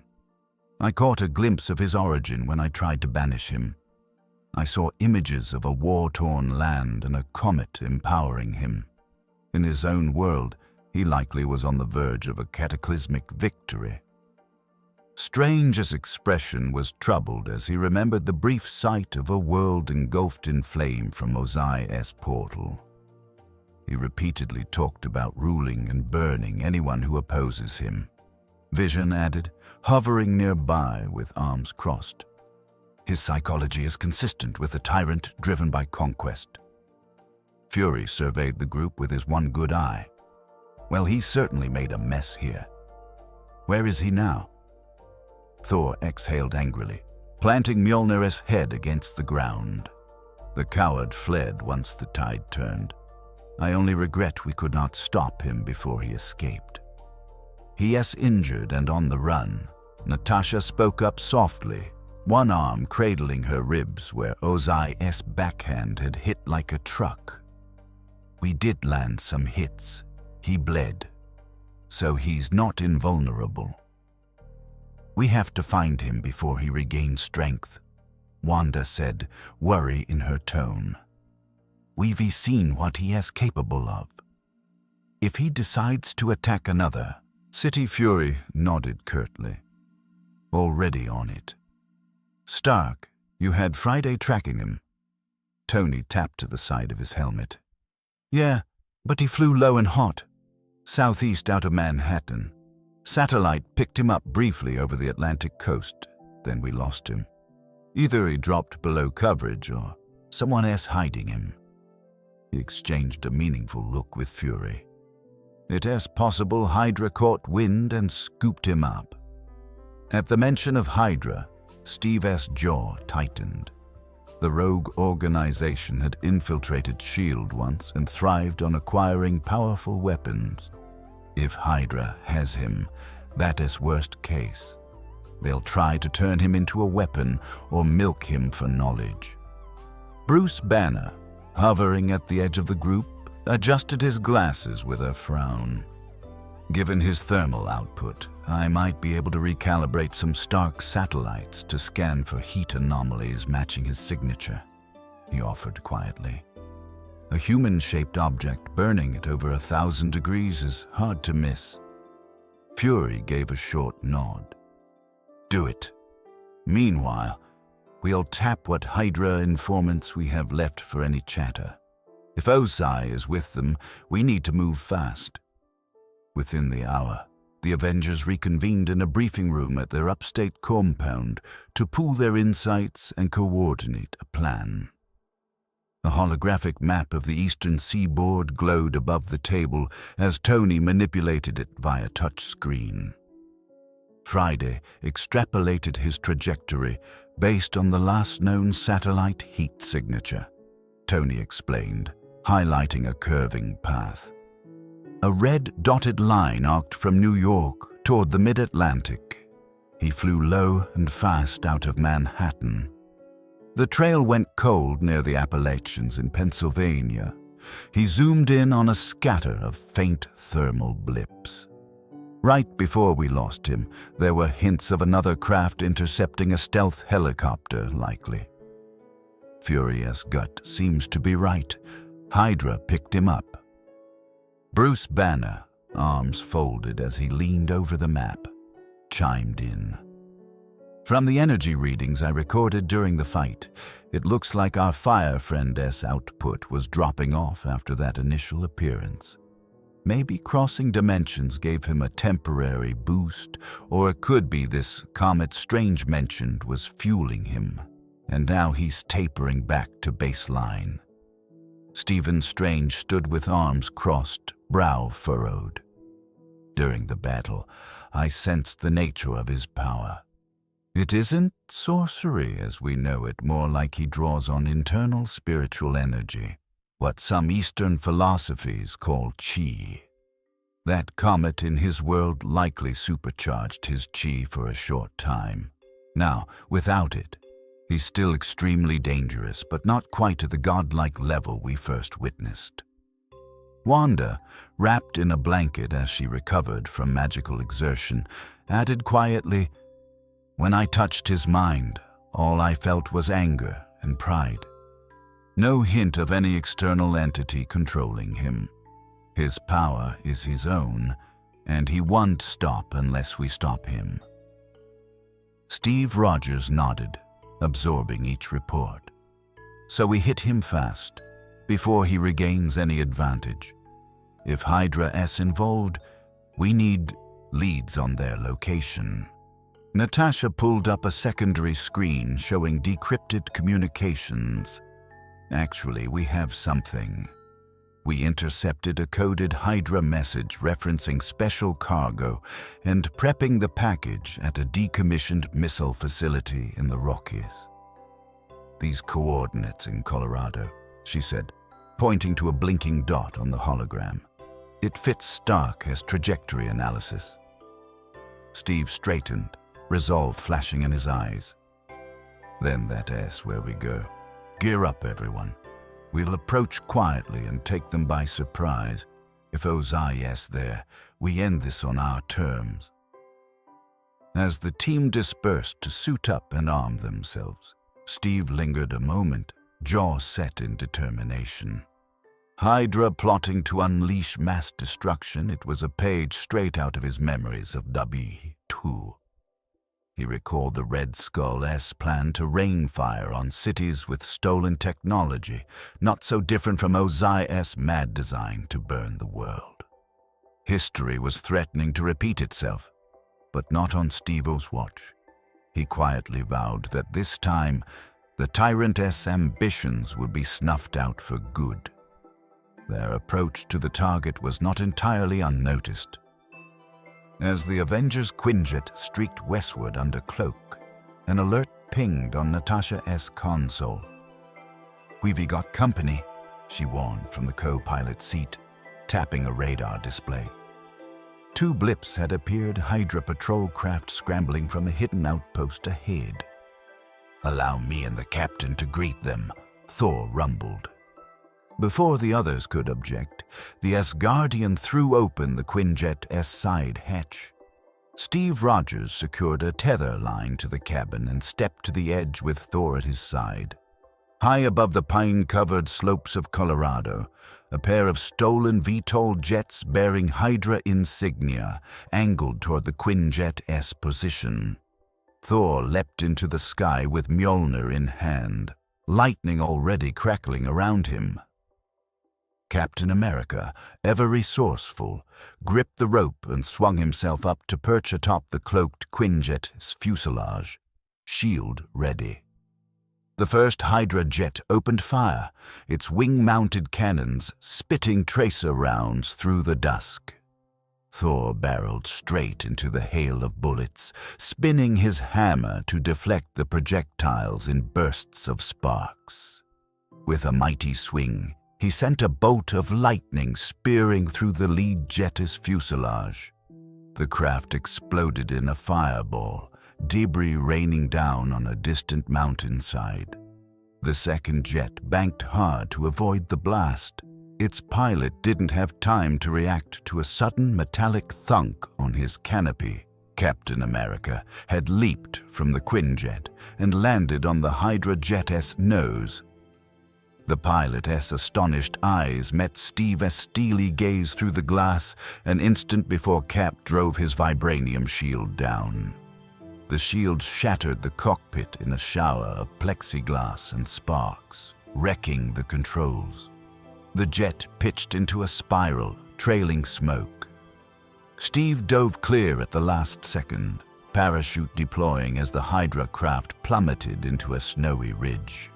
I caught a glimpse of his origin when I tried to banish him. I saw images of a war-torn land and a comet empowering him. In his own world, he likely was on the verge of a cataclysmic victory." Strange's expression was troubled as he remembered the brief sight of a world engulfed in flame from Ozai's portal. He repeatedly talked about ruling and burning anyone who opposes him. Vision added, hovering nearby with arms crossed. "His psychology is consistent with a tyrant driven by conquest." Fury surveyed the group with his one good eye. "Well, he certainly made a mess here. Where is he now?" Thor exhaled angrily, planting Mjolnir's head against the ground. The coward fled once the tide turned. I only regret we could not stop him before he escaped. "He is injured and on the run." Natasha spoke up softly, one arm cradling her ribs where Ozai's backhand had hit like a truck. "We did land some hits. He bled. So he's not invulnerable. We have to find him before he regains strength," Wanda said, worry in her tone. "We've seen what he is capable of. If he decides to attack another..." City Fury nodded curtly. "Already on it." "Stark, you had Friday tracking him." Tony tapped to the side of his helmet. "Yeah, but he flew low and hot. Southeast out of Manhattan. Satellite picked him up briefly over the Atlantic coast, then we lost him. Either he dropped below coverage or someone else hiding him." He exchanged a meaningful look with Fury. "It is possible Hydra caught wind and scooped him up." At the mention of Hydra, Steve's jaw tightened. The rogue organization had infiltrated S.H.I.E.L.D. once and thrived on acquiring powerful weapons. If Hydra has him, that is worst case. They'll try to turn him into a weapon or milk him for knowledge. Bruce Banner, hovering at the edge of the group, adjusted his glasses with a frown. "Given his thermal output, I might be able to recalibrate some Stark satellites to scan for heat anomalies matching his signature," he offered quietly. "A human-shaped object burning at over 1,000 degrees is hard to miss." Fury gave a short nod. "Do it. Meanwhile, we'll tap what Hydra informants we have left for any chatter. If Ozai is with them, we need to move fast." Within the hour, the Avengers reconvened in a briefing room at their upstate compound to pool their insights and coordinate a plan. A holographic map of the eastern seaboard glowed above the table as Tony manipulated it via touchscreen. Friday extrapolated his trajectory based on the last known satellite heat signature, Tony explained, highlighting a curving path. A red dotted line arced from New York toward the mid-Atlantic. He flew low and fast out of Manhattan. The trail went cold near the Appalachians in Pennsylvania. He zoomed in on a scatter of faint thermal blips. Right before we lost him, there were hints of another craft intercepting a stealth helicopter, likely. Fury's gut seems to be right. Hydra picked him up. Bruce Banner, arms folded as he leaned over the map. chimed in. From the energy readings I recorded during the fight, it looks like our fire friend's output was dropping off after that initial appearance. Maybe crossing dimensions gave him a temporary boost, or it could be this comet Strange mentioned was fueling him, and now he's tapering back to baseline. Stephen Strange stood with arms crossed, brow furrowed. During the battle, I sensed the nature of his power. It isn't sorcery as we know it, more like he draws on internal spiritual energy, what some Eastern philosophies call chi. That comet in his world likely supercharged his chi for a short time. Now, without it, he's still extremely dangerous, but not quite to the godlike level we first witnessed. Wanda, wrapped in a blanket as she recovered from magical exertion, added quietly, "When I touched his mind, all I felt was anger and pride. No hint of any external entity controlling him. His power is his own, and he won't stop unless we stop him." Steve Rogers nodded, absorbing each report. "So we hit him fast, before he regains any advantage. If Hydra's involved, we need leads on their location." Natasha pulled up a secondary screen showing decrypted communications. "Actually, we have something. We intercepted a coded Hydra message referencing special cargo and prepping the package at a decommissioned missile facility in the Rockies. These coordinates in Colorado," she said, pointing to a blinking dot on the hologram. "It fits Stark as trajectory analysis." Steve straightened, resolve flashing in his eyes. "Then that's where we go. Gear up, everyone. We'll approach quietly and take them by surprise. If Ozai's there, we end this on our terms." As the team dispersed to suit up and arm themselves, Steve lingered a moment, jaw set in determination. Hydra plotting to unleash mass destruction, it was a page straight out of his memories of W2. He recalled the Red Skull's plan to rain fire on cities with stolen technology, not so different from Ozai's mad design to burn the world. History was threatening to repeat itself, but not on Steve-O's watch. He quietly vowed that this time, the tyrant's ambitions would be snuffed out for good. Their approach to the target was not entirely unnoticed. As the Avengers Quinjet streaked westward under cloak, an alert pinged on Natasha's console. "We've got company," she warned from the co-pilot seat, tapping a radar display. Two blips had appeared, Hydra patrol craft scrambling from a hidden outpost ahead. "Allow me and the captain to greet them," Thor rumbled. Before the others could object, the Asgardian threw open the Quinjet's side hatch. Steve Rogers secured a tether line to the cabin and stepped to the edge with Thor at his side. High above the pine-covered slopes of Colorado, a pair of stolen VTOL jets bearing Hydra insignia angled toward the Quinjet's position. Thor leapt into the sky with Mjolnir in hand, lightning already crackling around him. Captain America, ever resourceful, gripped the rope and swung himself up to perch atop the cloaked Quinjet's fuselage, shield ready. The first Hydra jet opened fire, its wing-mounted cannons spitting tracer rounds through the dusk. Thor barreled straight into the hail of bullets, spinning his hammer to deflect the projectiles in bursts of sparks. With a mighty swing, he sent a bolt of lightning spearing through the lead jet's fuselage. The craft exploded in a fireball, debris raining down on a distant mountainside. The second jet banked hard to avoid the blast. Its pilot didn't have time to react to a sudden metallic thunk on his canopy. Captain America had leaped from the Quinjet and landed on the Hydra jet's nose. The pilot's astonished eyes met Steve's steely gaze through the glass an instant before Cap drove his vibranium shield down. The shield shattered the cockpit in a shower of plexiglass and sparks, wrecking the controls. The jet pitched into a spiral, trailing smoke. Steve dove clear at the last second, parachute deploying as the Hydra craft plummeted into a snowy ridge.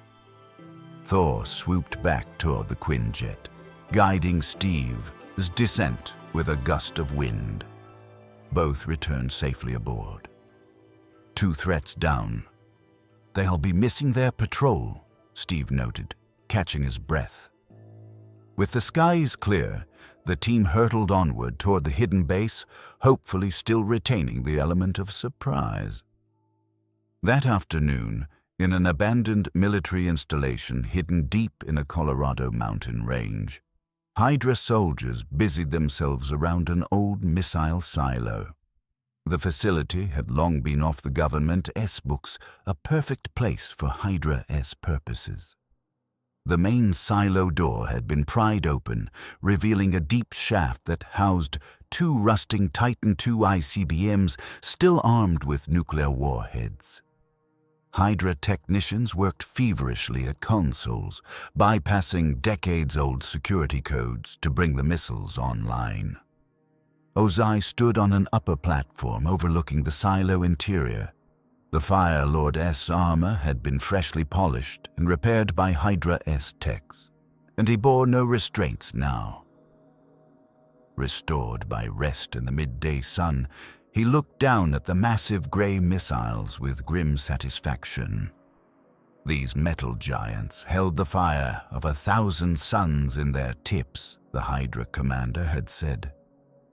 Thor swooped back toward the Quinjet, guiding Steve's descent with a gust of wind. Both returned safely aboard. 2 threats down. "They'll be missing their patrol," Steve noted, catching his breath. With the skies clear, the team hurtled onward toward the hidden base, hopefully still retaining the element of surprise. That afternoon, in an abandoned military installation hidden deep in a Colorado mountain range, Hydra soldiers busied themselves around an old missile silo. The facility had long been off the government's books, a perfect place for Hydra's purposes. The main silo door had been pried open, revealing a deep shaft that housed 2 rusting Titan II ICBMs still armed with nuclear warheads. Hydra technicians worked feverishly at consoles, bypassing decades-old security codes to bring the missiles online. Ozai stood on an upper platform overlooking the silo interior. The Fire Lord's armor had been freshly polished and repaired by Hydra's techs, and he bore no restraints now. Restored by rest in the midday sun, he looked down at the massive gray missiles with grim satisfaction. These metal giants held the fire of 1,000 suns in their tips, the Hydra commander had said.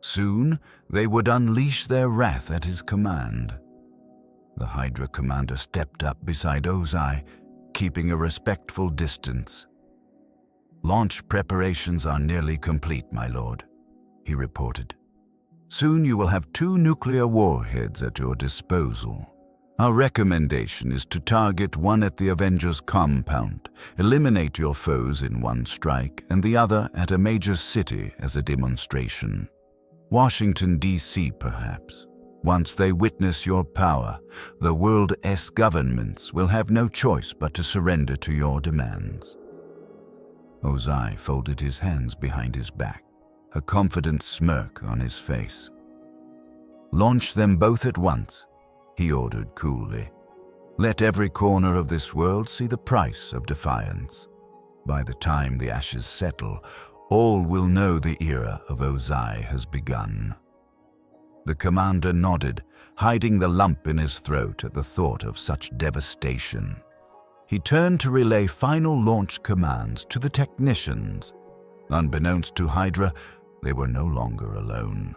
Soon they would unleash their wrath at his command. The Hydra commander stepped up beside Ozai, keeping a respectful distance. "Launch preparations are nearly complete, my lord," he reported. "Soon you will have 2 nuclear warheads at your disposal. Our recommendation is to target one at the Avengers compound, eliminate your foes in one strike, and the other at a major city as a demonstration. Washington, D.C., perhaps. Once they witness your power, the world's governments will have no choice but to surrender to your demands." Ozai folded his hands behind his back, a confident smirk on his face. "Launch them both at once," he ordered coolly. "Let every corner of this world see the price of defiance. By the time the ashes settle, all will know the era of Ozai has begun." The commander nodded, hiding the lump in his throat at the thought of such devastation. He turned to relay final launch commands to the technicians. Unbeknownst to Hydra, they were no longer alone.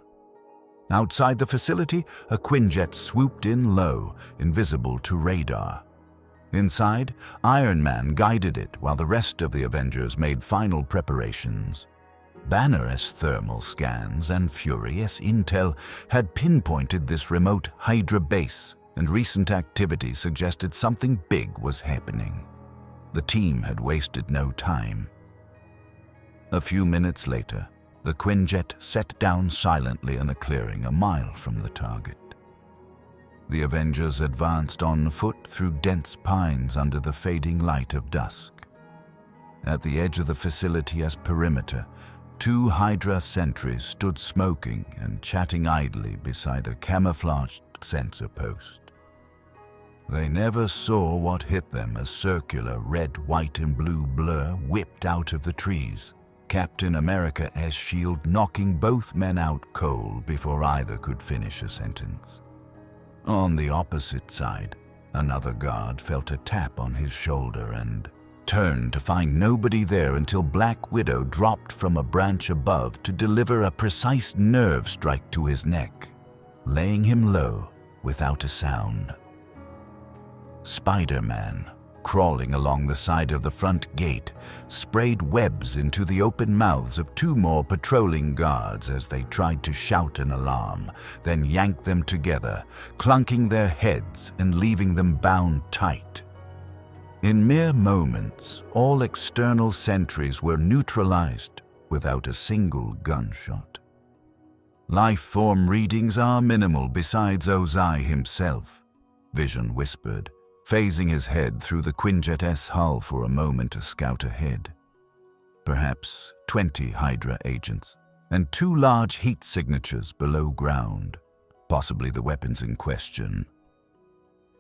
Outside the facility, a Quinjet swooped in low, invisible to radar. Inside, Iron Man guided it while the rest of the Avengers made final preparations. Banner's thermal scans and Fury's intel had pinpointed this remote Hydra base, and recent activity suggested something big was happening. The team had wasted no time. A few minutes later, the Quinjet set down silently in a clearing a mile from the target. The Avengers advanced on foot through dense pines under the fading light of dusk. At the edge of the facility's perimeter, 2 Hydra sentries stood smoking and chatting idly beside a camouflaged sensor post. They never saw what hit them, a circular red, white, and blue blur whipped out of the trees, Captain America's shield knocking both men out cold before either could finish a sentence. On the opposite side, another guard felt a tap on his shoulder and turned to find nobody there until Black Widow dropped from a branch above to deliver a precise nerve strike to his neck, laying him low without a sound. Spider-Man, crawling along the side of the front gate, sprayed webs into the open mouths of 2 more patrolling guards as they tried to shout an alarm, then yanked them together, clunking their heads and leaving them bound tight. In mere moments, all external sentries were neutralized without a single gunshot. Life form readings are minimal besides Ozai himself, Vision whispered, phasing his head through the Quinjet S hull for a moment to scout ahead. Perhaps 20 Hydra agents, and 2 large heat signatures below ground, possibly the weapons in question.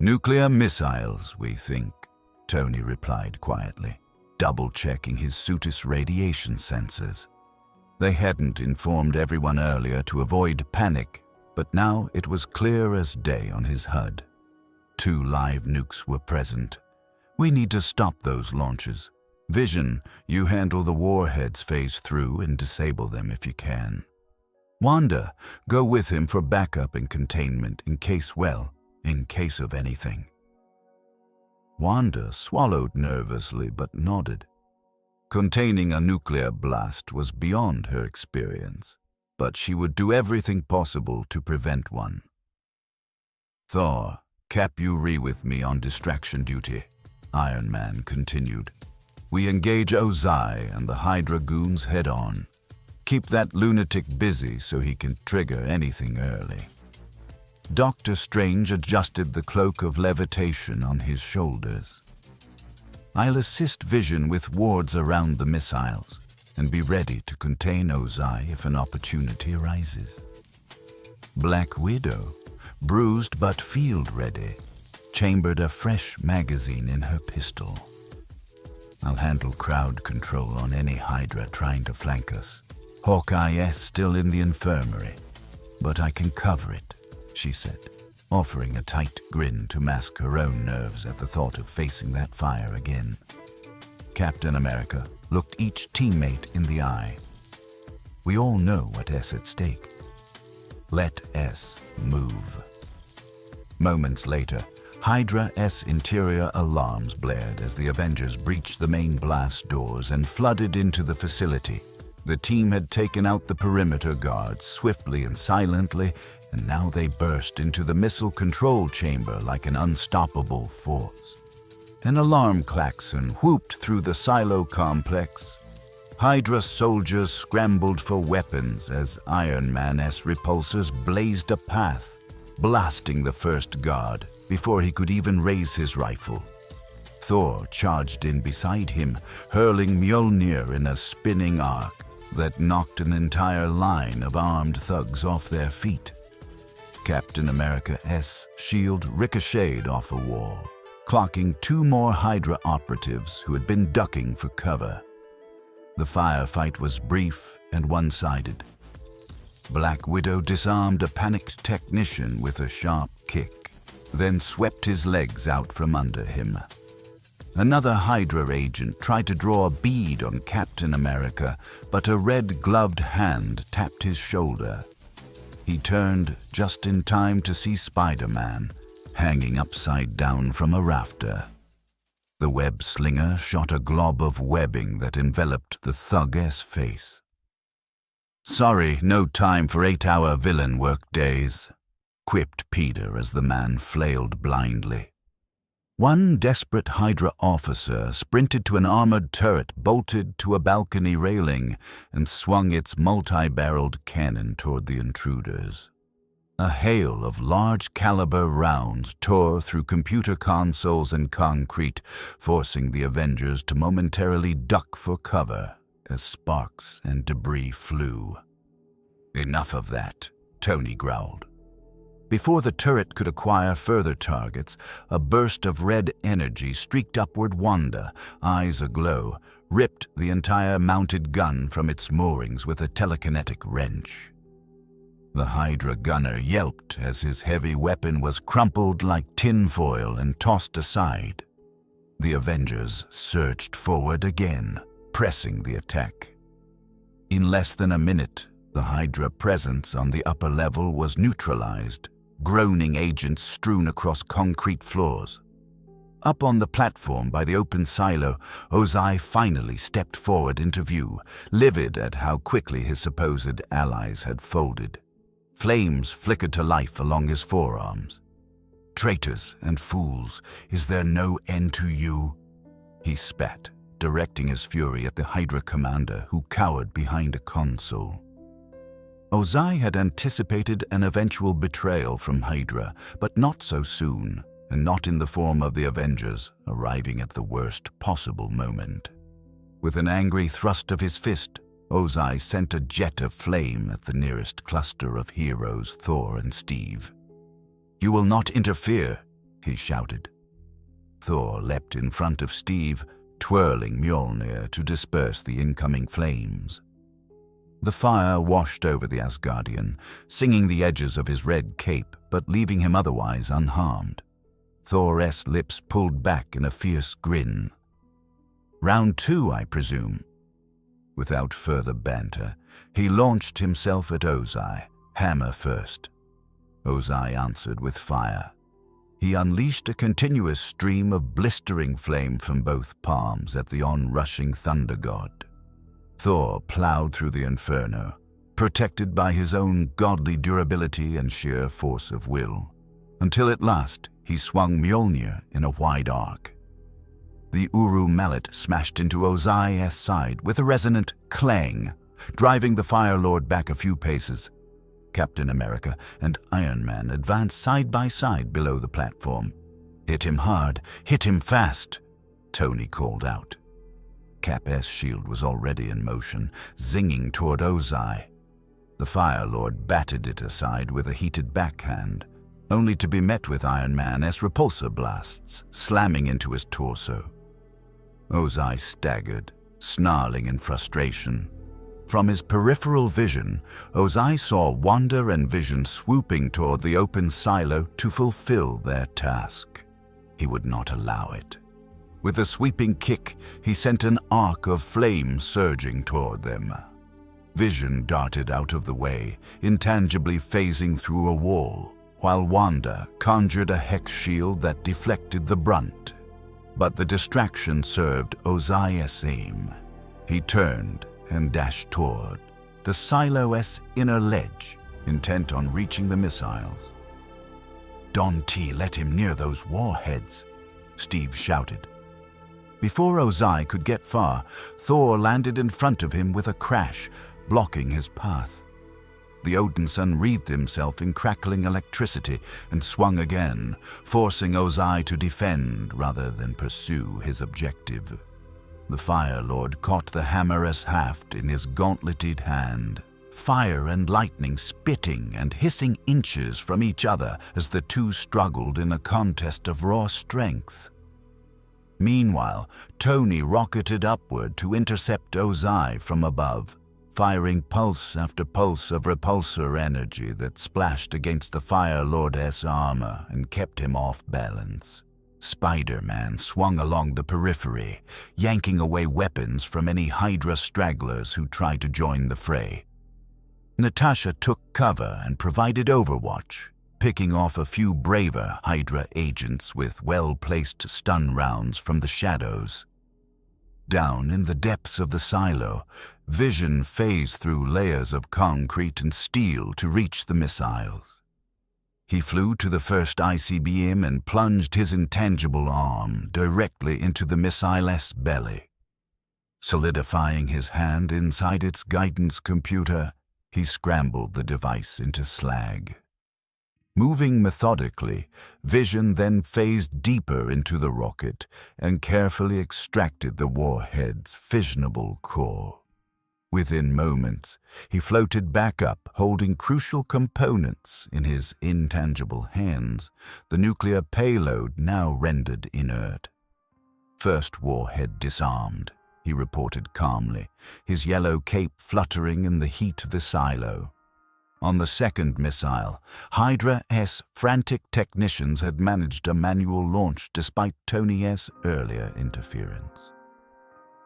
Nuclear missiles, we think, Tony replied quietly, double-checking his suit's radiation sensors. They hadn't informed everyone earlier to avoid panic, but now it was clear as day on his HUD. 2 live nukes were present. We need to stop those launches. Vision, you handle the warheads phase through and disable them if you can. Wanda, go with him for backup and containment in case of anything. Wanda swallowed nervously but nodded. Containing a nuclear blast was beyond her experience, but she would do everything possible to prevent one. Thor, cap you with me on distraction duty, Iron Man continued. We engage Ozai and the Hydra goons head-on. Keep that lunatic busy so he can trigger anything early. Dr. Strange adjusted the cloak of levitation on his shoulders. I'll assist Vision with wards around the missiles and be ready to contain Ozai if an opportunity arises. Black Widow, bruised but field-ready, chambered a fresh magazine in her pistol. I'll handle crowd control on any Hydra trying to flank us. Hawkeye-S still in the infirmary, but I can cover it, she said, offering a tight grin to mask her own nerves at the thought of facing that fire again. Captain America looked each teammate in the eye. We all know what's at stake. Let S move. Moments later, Hydra S interior alarms blared as the Avengers breached the main blast doors and flooded into the facility. The team had taken out the perimeter guards swiftly and silently, and now they burst into the missile control chamber like an unstoppable force. An alarm klaxon whooped through the silo complex. Hydra soldiers scrambled for weapons as Iron Man-S repulsors blazed a path, blasting the first guard before he could even raise his rifle. Thor charged in beside him, hurling Mjolnir in a spinning arc that knocked an entire line of armed thugs off their feet. Captain America-S shield ricocheted off a wall, clocking 2 more Hydra operatives who had been ducking for cover. The firefight was brief and one-sided. Black Widow disarmed a panicked technician with a sharp kick, then swept his legs out from under him. Another Hydra agent tried to draw a bead on Captain America, but a red-gloved hand tapped his shoulder. He turned just in time to see Spider-Man hanging upside down from a rafter. The web slinger shot a glob of webbing that enveloped the thug-s face. "Sorry, no time for 8-hour villain work days," quipped Peter as the man flailed blindly. One desperate Hydra officer sprinted to an armored turret bolted to a balcony railing and swung its multi-barreled cannon toward the intruders. A hail of large-caliber rounds tore through computer consoles and concrete, forcing the Avengers to momentarily duck for cover as sparks and debris flew. "Enough of that," Tony growled. Before the turret could acquire further targets, a burst of red energy streaked upward. Wanda, eyes aglow, ripped the entire mounted gun from its moorings with a telekinetic wrench. The Hydra gunner yelped as his heavy weapon was crumpled like tinfoil and tossed aside. The Avengers surged forward again, pressing the attack. In less than a minute, the Hydra presence on the upper level was neutralized, groaning agents strewn across concrete floors. Up on the platform by the open silo, Ozai finally stepped forward into view, livid at how quickly his supposed allies had folded. Flames flickered to life along his forearms. "Traitors and fools, is there no end to you?" He spat, directing his fury at the Hydra commander who cowered behind a console. Ozai had anticipated an eventual betrayal from Hydra, but not so soon, and not in the form of the Avengers, arriving at the worst possible moment. With an angry thrust of his fist, Ozai sent a jet of flame at the nearest cluster of heroes, Thor and Steve. "You will not interfere," he shouted. Thor leapt in front of Steve, twirling Mjolnir to disperse the incoming flames. The fire washed over the Asgardian, singing the edges of his red cape, but leaving him otherwise unharmed. Thor's lips pulled back in a fierce grin. "Round 2, I presume." Without further banter, he launched himself at Ozai, hammer first. Ozai answered with fire. He unleashed a continuous stream of blistering flame from both palms at the onrushing thunder god. Thor plowed through the inferno, protected by his own godly durability and sheer force of will, until at last he swung Mjolnir in a wide arc. The Uru mallet smashed into Ozai's side with a resonant clang, driving the Fire Lord back a few paces. Captain America and Iron Man advanced side by side below the platform. "Hit him hard, hit him fast," Tony called out. Cap's shield was already in motion, zinging toward Ozai. The Fire Lord batted it aside with a heated backhand, only to be met with Iron Man's repulsor blasts, slamming into his torso. Ozai staggered, snarling in frustration. From his peripheral vision, Ozai saw Wanda and Vision swooping toward the open silo to fulfill their task. He would not allow it. With a sweeping kick, he sent an arc of flame surging toward them. Vision darted out of the way, intangibly phasing through a wall, while Wanda conjured a hex shield that deflected the brunt. But the distraction served Ozai's aim. He turned and dashed toward the silo's inner ledge, intent on reaching the missiles. "Don't let him near those warheads," Steve shouted. Before Ozai could get far, Thor landed in front of him with a crash, blocking his path. The Odinson wreathed himself in crackling electricity and swung again, forcing Ozai to defend rather than pursue his objective. The Fire Lord caught the hammer's haft in his gauntleted hand, fire and lightning spitting and hissing inches from each other as the two struggled in a contest of raw strength. Meanwhile, Tony rocketed upward to intercept Ozai from above, firing pulse after pulse of repulsor energy that splashed against the Fire Lord's armor and kept him off balance. Spider-Man swung along the periphery, yanking away weapons from any Hydra stragglers who tried to join the fray. Natasha took cover and provided overwatch, picking off a few braver Hydra agents with well-placed stun rounds from the shadows. Down in the depths of the silo, Vision phased through layers of concrete and steel to reach the missiles. He flew to the first ICBM and plunged his intangible arm directly into the missile's belly. Solidifying his hand inside its guidance computer, he scrambled the device into slag. Moving methodically, Vision then phased deeper into the rocket and carefully extracted the warhead's fissionable core. Within moments, he floated back up, holding crucial components in his intangible hands, the nuclear payload now rendered inert. "First warhead disarmed," he reported calmly, his yellow cape fluttering in the heat of the silo. On the second missile, Hydra's frantic technicians had managed a manual launch despite Tony's earlier interference.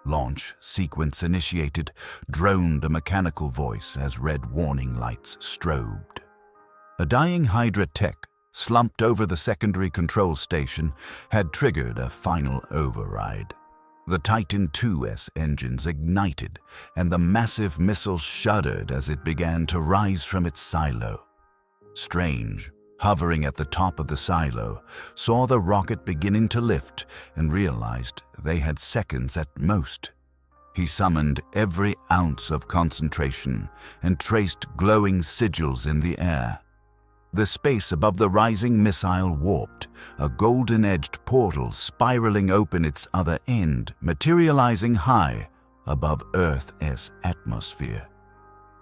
"Launch sequence initiated," droned a mechanical voice as red warning lights strobed. A dying Hydra tech, slumped over the secondary control station, had triggered a final override. The Titan II's engines ignited, and the massive missile shuddered as it began to rise from its silo. Strange, hovering at the top of the silo, saw the rocket beginning to lift and realized they had seconds at most. He summoned every ounce of concentration and traced glowing sigils in the air. The space above the rising missile warped, a golden-edged portal spiraling open its other end, materializing high above Earth's atmosphere.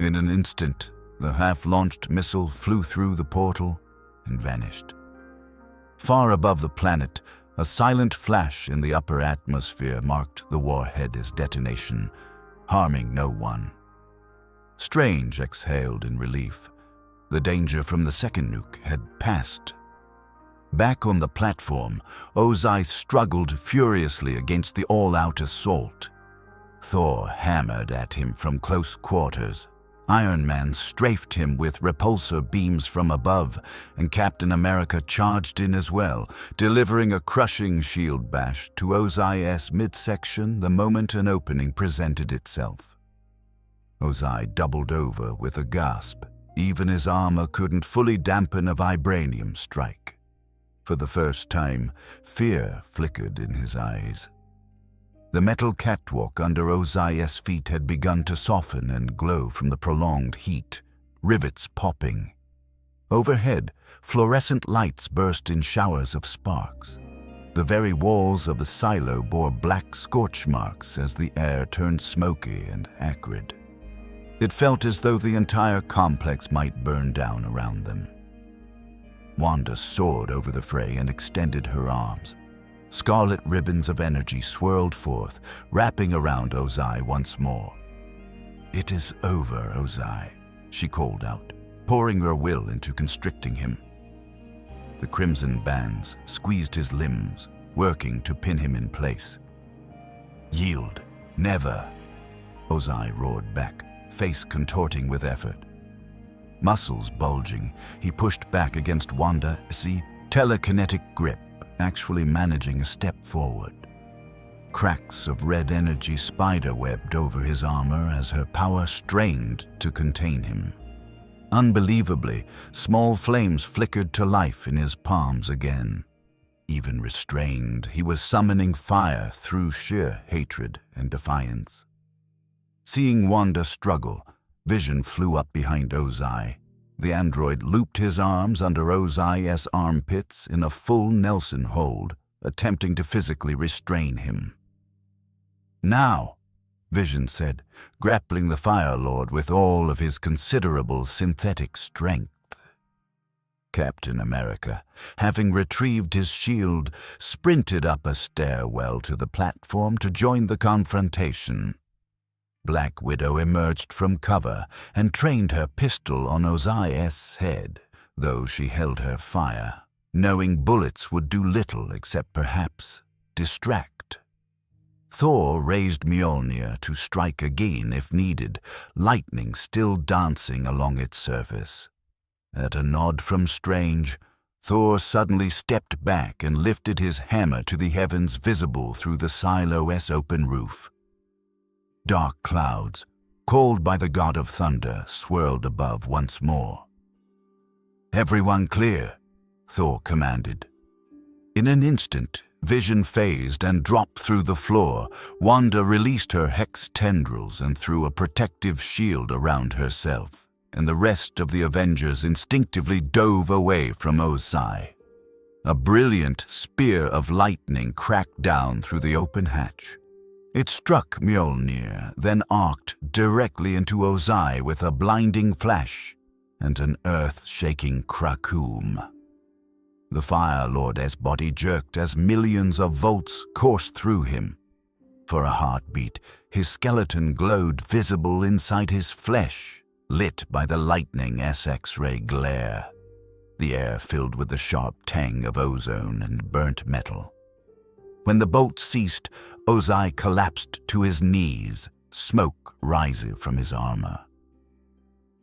In an instant, the half-launched missile flew through the portal and vanished. Far above the planet, a silent flash in the upper atmosphere marked the warhead's detonation, harming no one. Strange exhaled in relief. The danger from the second nuke had passed. Back on the platform, Ozai struggled furiously against the all-out assault. Thor hammered at him from close quarters. Iron Man strafed him with repulsor beams from above, and Captain America charged in as well, delivering a crushing shield bash to Ozai's midsection the moment an opening presented itself. Ozai doubled over with a gasp. Even his armor couldn't fully dampen a vibranium strike. For the first time, fear flickered in his eyes. The metal catwalk under Ozai's feet had begun to soften and glow from the prolonged heat, rivets popping. Overhead, fluorescent lights burst in showers of sparks. The very walls of the silo bore black scorch marks as the air turned smoky and acrid. It felt as though the entire complex might burn down around them. Wanda soared over the fray and extended her arms. Scarlet ribbons of energy swirled forth, wrapping around Ozai once more. "It is over, Ozai," she called out, pouring her will into constricting him. The crimson bands squeezed his limbs, working to pin him in place. "Yield, never," Ozai roared back, face contorting with effort. Muscles bulging, he pushed back against Wanda's telekinetic grip, actually managing a step forward. Cracks of red energy spiderwebbed over his armor as her power strained to contain him. Unbelievably, small flames flickered to life in his palms again. Even restrained, he was summoning fire through sheer hatred and defiance. Seeing Wanda struggle, vision flew up behind Ozai. The android looped his arms under Ozai's armpits in a full Nelson hold, attempting to physically restrain him. "Now," Vision said, grappling the Fire Lord with all of his considerable synthetic strength. Captain America, having retrieved his shield, sprinted up a stairwell to the platform to join the confrontation. Black Widow emerged from cover and trained her pistol on Ozai's head, though she held her fire, knowing bullets would do little except perhaps distract. Thor raised Mjolnir to strike again if needed, lightning still dancing along its surface. At a nod from Strange, Thor suddenly stepped back and lifted his hammer to the heavens visible through the silo's open roof. Dark clouds, called by the god of thunder, swirled above once more. "Everyone clear," Thor commanded. In an instant, vision phased and dropped through the floor. Wanda released her hex tendrils and threw a protective shield around herself, and the rest of the Avengers instinctively dove away from Ozai. A brilliant spear of lightning cracked down through the open hatch. It struck Mjolnir, then arced directly into Ozai with a blinding flash and an earth-shaking krakoom. The Fire Lord's body jerked as millions of volts coursed through him. For a heartbeat, his skeleton glowed visible inside his flesh, lit by the lightning's X-ray glare. The air filled with the sharp tang of ozone and burnt metal. When the bolt ceased, Ozai collapsed to his knees, smoke rising from his armor.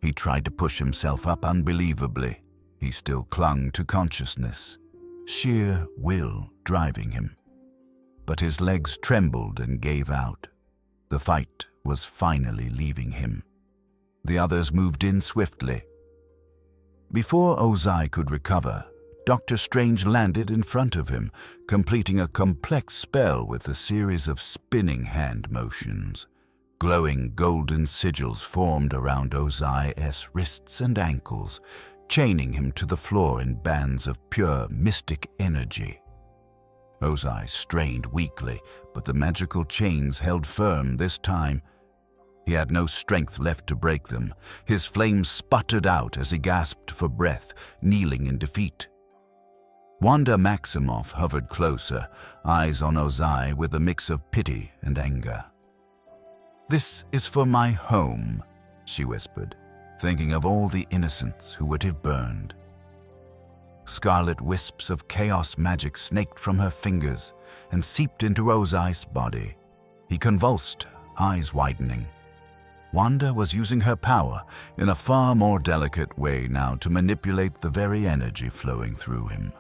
He tried to push himself up unbelievably. He still clung to consciousness, sheer will driving him. But his legs trembled and gave out. The fight was finally leaving him. The others moved in swiftly. Before Ozai could recover, Dr. Strange landed in front of him, completing a complex spell with a series of spinning hand motions. Glowing golden sigils formed around Ozai's wrists and ankles, chaining him to the floor in bands of pure mystic energy. Ozai strained weakly, but the magical chains held firm this time. He had no strength left to break them. His flames sputtered out as he gasped for breath, kneeling in defeat. Wanda Maximoff hovered closer, eyes on Ozai with a mix of pity and anger. "This is for my home," she whispered, thinking of all the innocents who would have burned. Scarlet wisps of chaos magic snaked from her fingers and seeped into Ozai's body. He convulsed, eyes widening. Wanda was using her power in a far more delicate way now to manipulate the very energy flowing through him.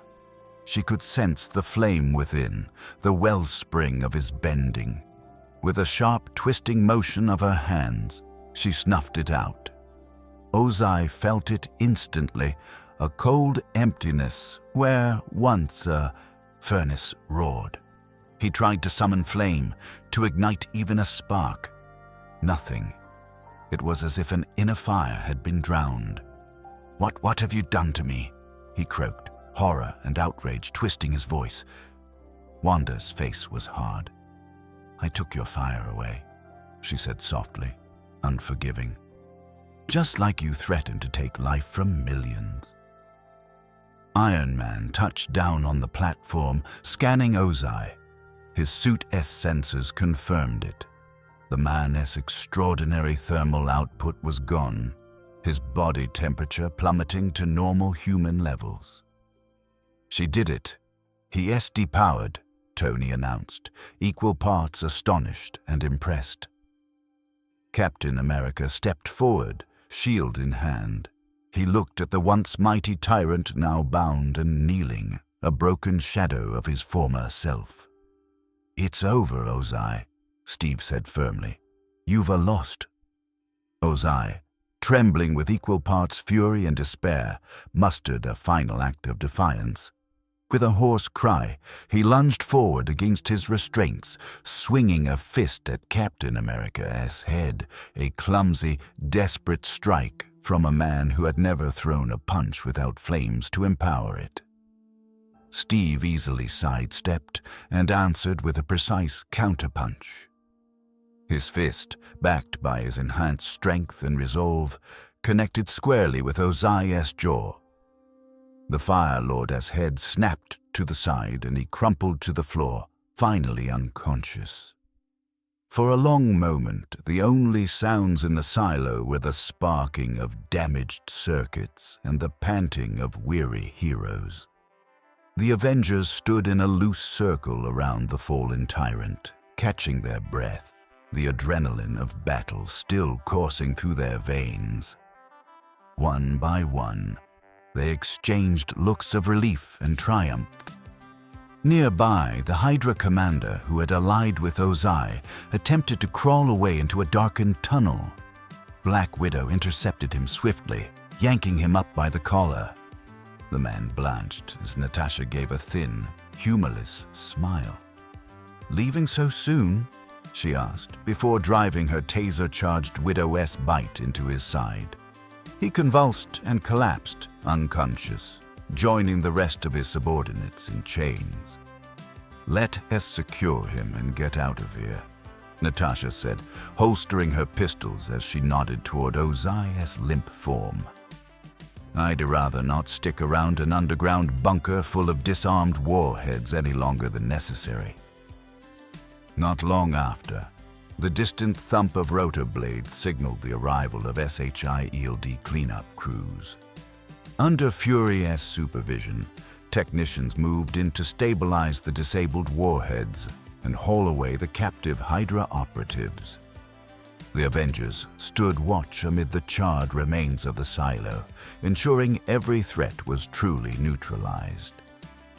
She could sense the flame within, the wellspring of his bending. With a sharp, twisting motion of her hands, she snuffed it out. Ozai felt it instantly, a cold emptiness where once a furnace roared. He tried to summon flame, to ignite even a spark. Nothing. It was as if an inner fire had been drowned. What have you done to me?" he croaked, horror and outrage twisting his voice. Wanda's face was hard. "I took your fire away," she said softly, unforgiving. "Just like you threatened to take life from millions." Iron Man touched down on the platform, scanning Ozai. His suit's sensors confirmed it. The man's extraordinary thermal output was gone, his body temperature plummeting to normal human levels. "She did it. He is depowered," Tony announced, equal parts astonished and impressed. Captain America stepped forward, shield in hand. He looked at the once mighty tyrant now bound and kneeling, a broken shadow of his former self. "It's over, Ozai," Steve said firmly. "You've lost." Ozai, trembling with equal parts fury and despair, mustered a final act of defiance. With a hoarse cry, he lunged forward against his restraints, swinging a fist at Captain America's head, a clumsy, desperate strike from a man who had never thrown a punch without flames to empower it. Steve easily sidestepped and answered with a precise counterpunch. His fist, backed by his enhanced strength and resolve, connected squarely with Ozai's jaw. The Fire Lord's head snapped to the side and he crumpled to the floor, finally unconscious. For a long moment, the only sounds in the silo were the sparking of damaged circuits and the panting of weary heroes. The Avengers stood in a loose circle around the fallen tyrant, catching their breath, the adrenaline of battle still coursing through their veins. One by one, they exchanged looks of relief and triumph. Nearby, the Hydra commander, who had allied with Ozai, attempted to crawl away into a darkened tunnel. Black Widow intercepted him swiftly, yanking him up by the collar. The man blanched as Natasha gave a thin, humorless smile. "Leaving so soon?" she asked, before driving her taser-charged Widow-esque bite into his side. He convulsed and collapsed, unconscious, joining the rest of his subordinates in chains. "Let us secure him and get out of here," Natasha said, holstering her pistols as she nodded toward Ozai's limp form. "I'd rather not stick around an underground bunker full of disarmed warheads any longer than necessary." Not long after, the distant thump of rotor blades signaled the arrival of SHIELD cleanup crews. Under Fury's supervision, technicians moved in to stabilize the disabled warheads and haul away the captive Hydra operatives. The Avengers stood watch amid the charred remains of the silo, ensuring every threat was truly neutralized.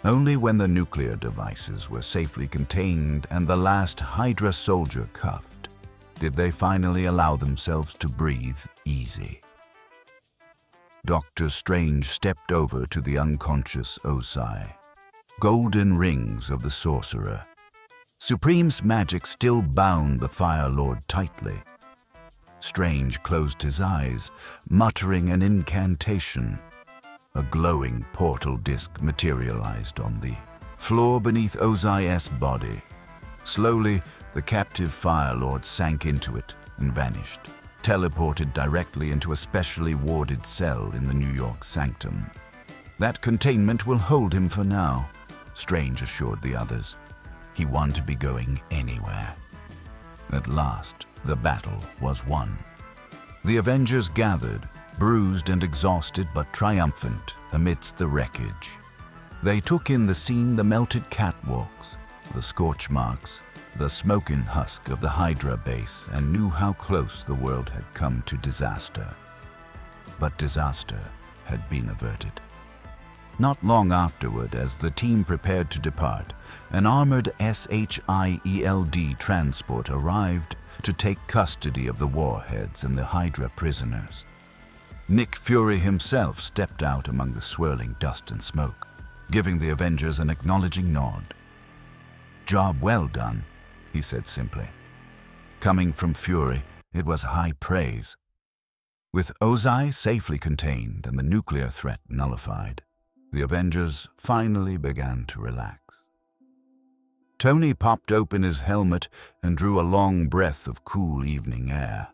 Only when the nuclear devices were safely contained and the last Hydra soldier cuffed did they finally allow themselves to breathe easy. Dr. Strange stepped over to the unconscious Ozai. Golden rings of the sorcerer. Supreme's magic still bound the Fire Lord tightly. Strange closed his eyes, muttering an incantation. A glowing portal disc materialized on the floor beneath Ozai's body. Slowly, the captive Fire Lord sank into it and vanished, teleported directly into a specially warded cell in the New York sanctum. That containment will hold him for now, Strange assured the others. He wanted to be going anywhere. At last, the battle was won. The Avengers gathered, bruised and exhausted but triumphant amidst the wreckage. They took in the scene, the melted catwalks, the scorch marks, the smoking husk of the Hydra base, and knew how close the world had come to disaster. But disaster had been averted. Not long afterward, as the team prepared to depart, an armored SHIELD transport arrived to take custody of the warheads and the Hydra prisoners. Nick Fury himself stepped out among the swirling dust and smoke, giving the Avengers an acknowledging nod. "Job well done," he said simply. Coming from Fury, it was high praise. With Ozai safely contained and the nuclear threat nullified, the Avengers finally began to relax. Tony popped open his helmet and drew a long breath of cool evening air.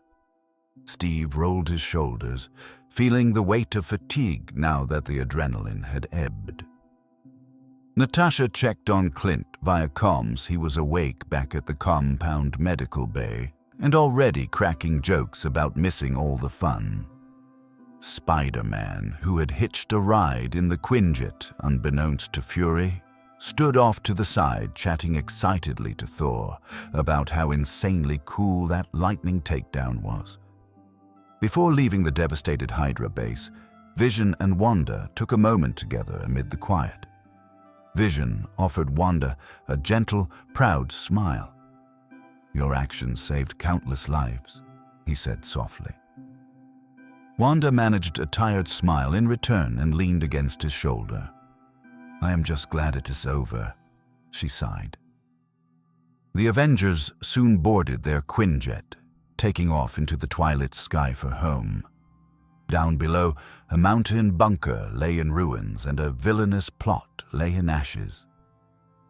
Steve rolled his shoulders, feeling the weight of fatigue now that the adrenaline had ebbed. Natasha checked on Clint via comms. He was awake back at the compound medical bay and already cracking jokes about missing all the fun. Spider-Man, who had hitched a ride in the Quinjet unbeknownst to Fury, stood off to the side chatting excitedly to Thor about how insanely cool that lightning takedown was. Before leaving the devastated Hydra base, Vision and Wanda took a moment together amid the quiet. Vision offered Wanda a gentle, proud smile. "Your actions saved countless lives," he said softly. Wanda managed a tired smile in return and leaned against his shoulder. "I am just glad it is over," she sighed. The Avengers soon boarded their Quinjet, taking off into the twilit sky for home. Down below, a mountain bunker lay in ruins and a villainous plot lay in ashes.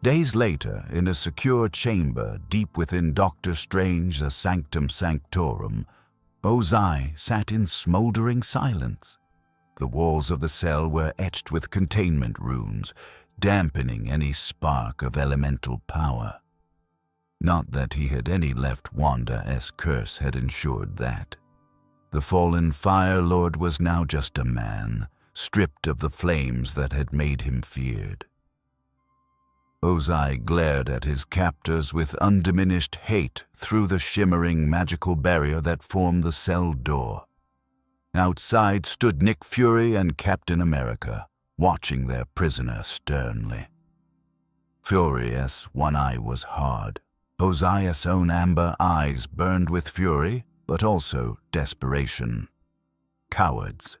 Days later, in a secure chamber deep within Doctor Strange's sanctum sanctorum, Ozai sat in smoldering silence. The walls of the cell were etched with containment runes, dampening any spark of elemental power. Not that he had any left. Wanda's curse had ensured that. The fallen Fire Lord was now just a man, stripped of the flames that had made him feared. Ozai glared at his captors with undiminished hate through the shimmering magical barrier that formed the cell door. Outside stood Nick Fury and Captain America, watching their prisoner sternly. Fury's one eye was hard. Ozai's own amber eyes burned with fury, but also desperation. "Cowards.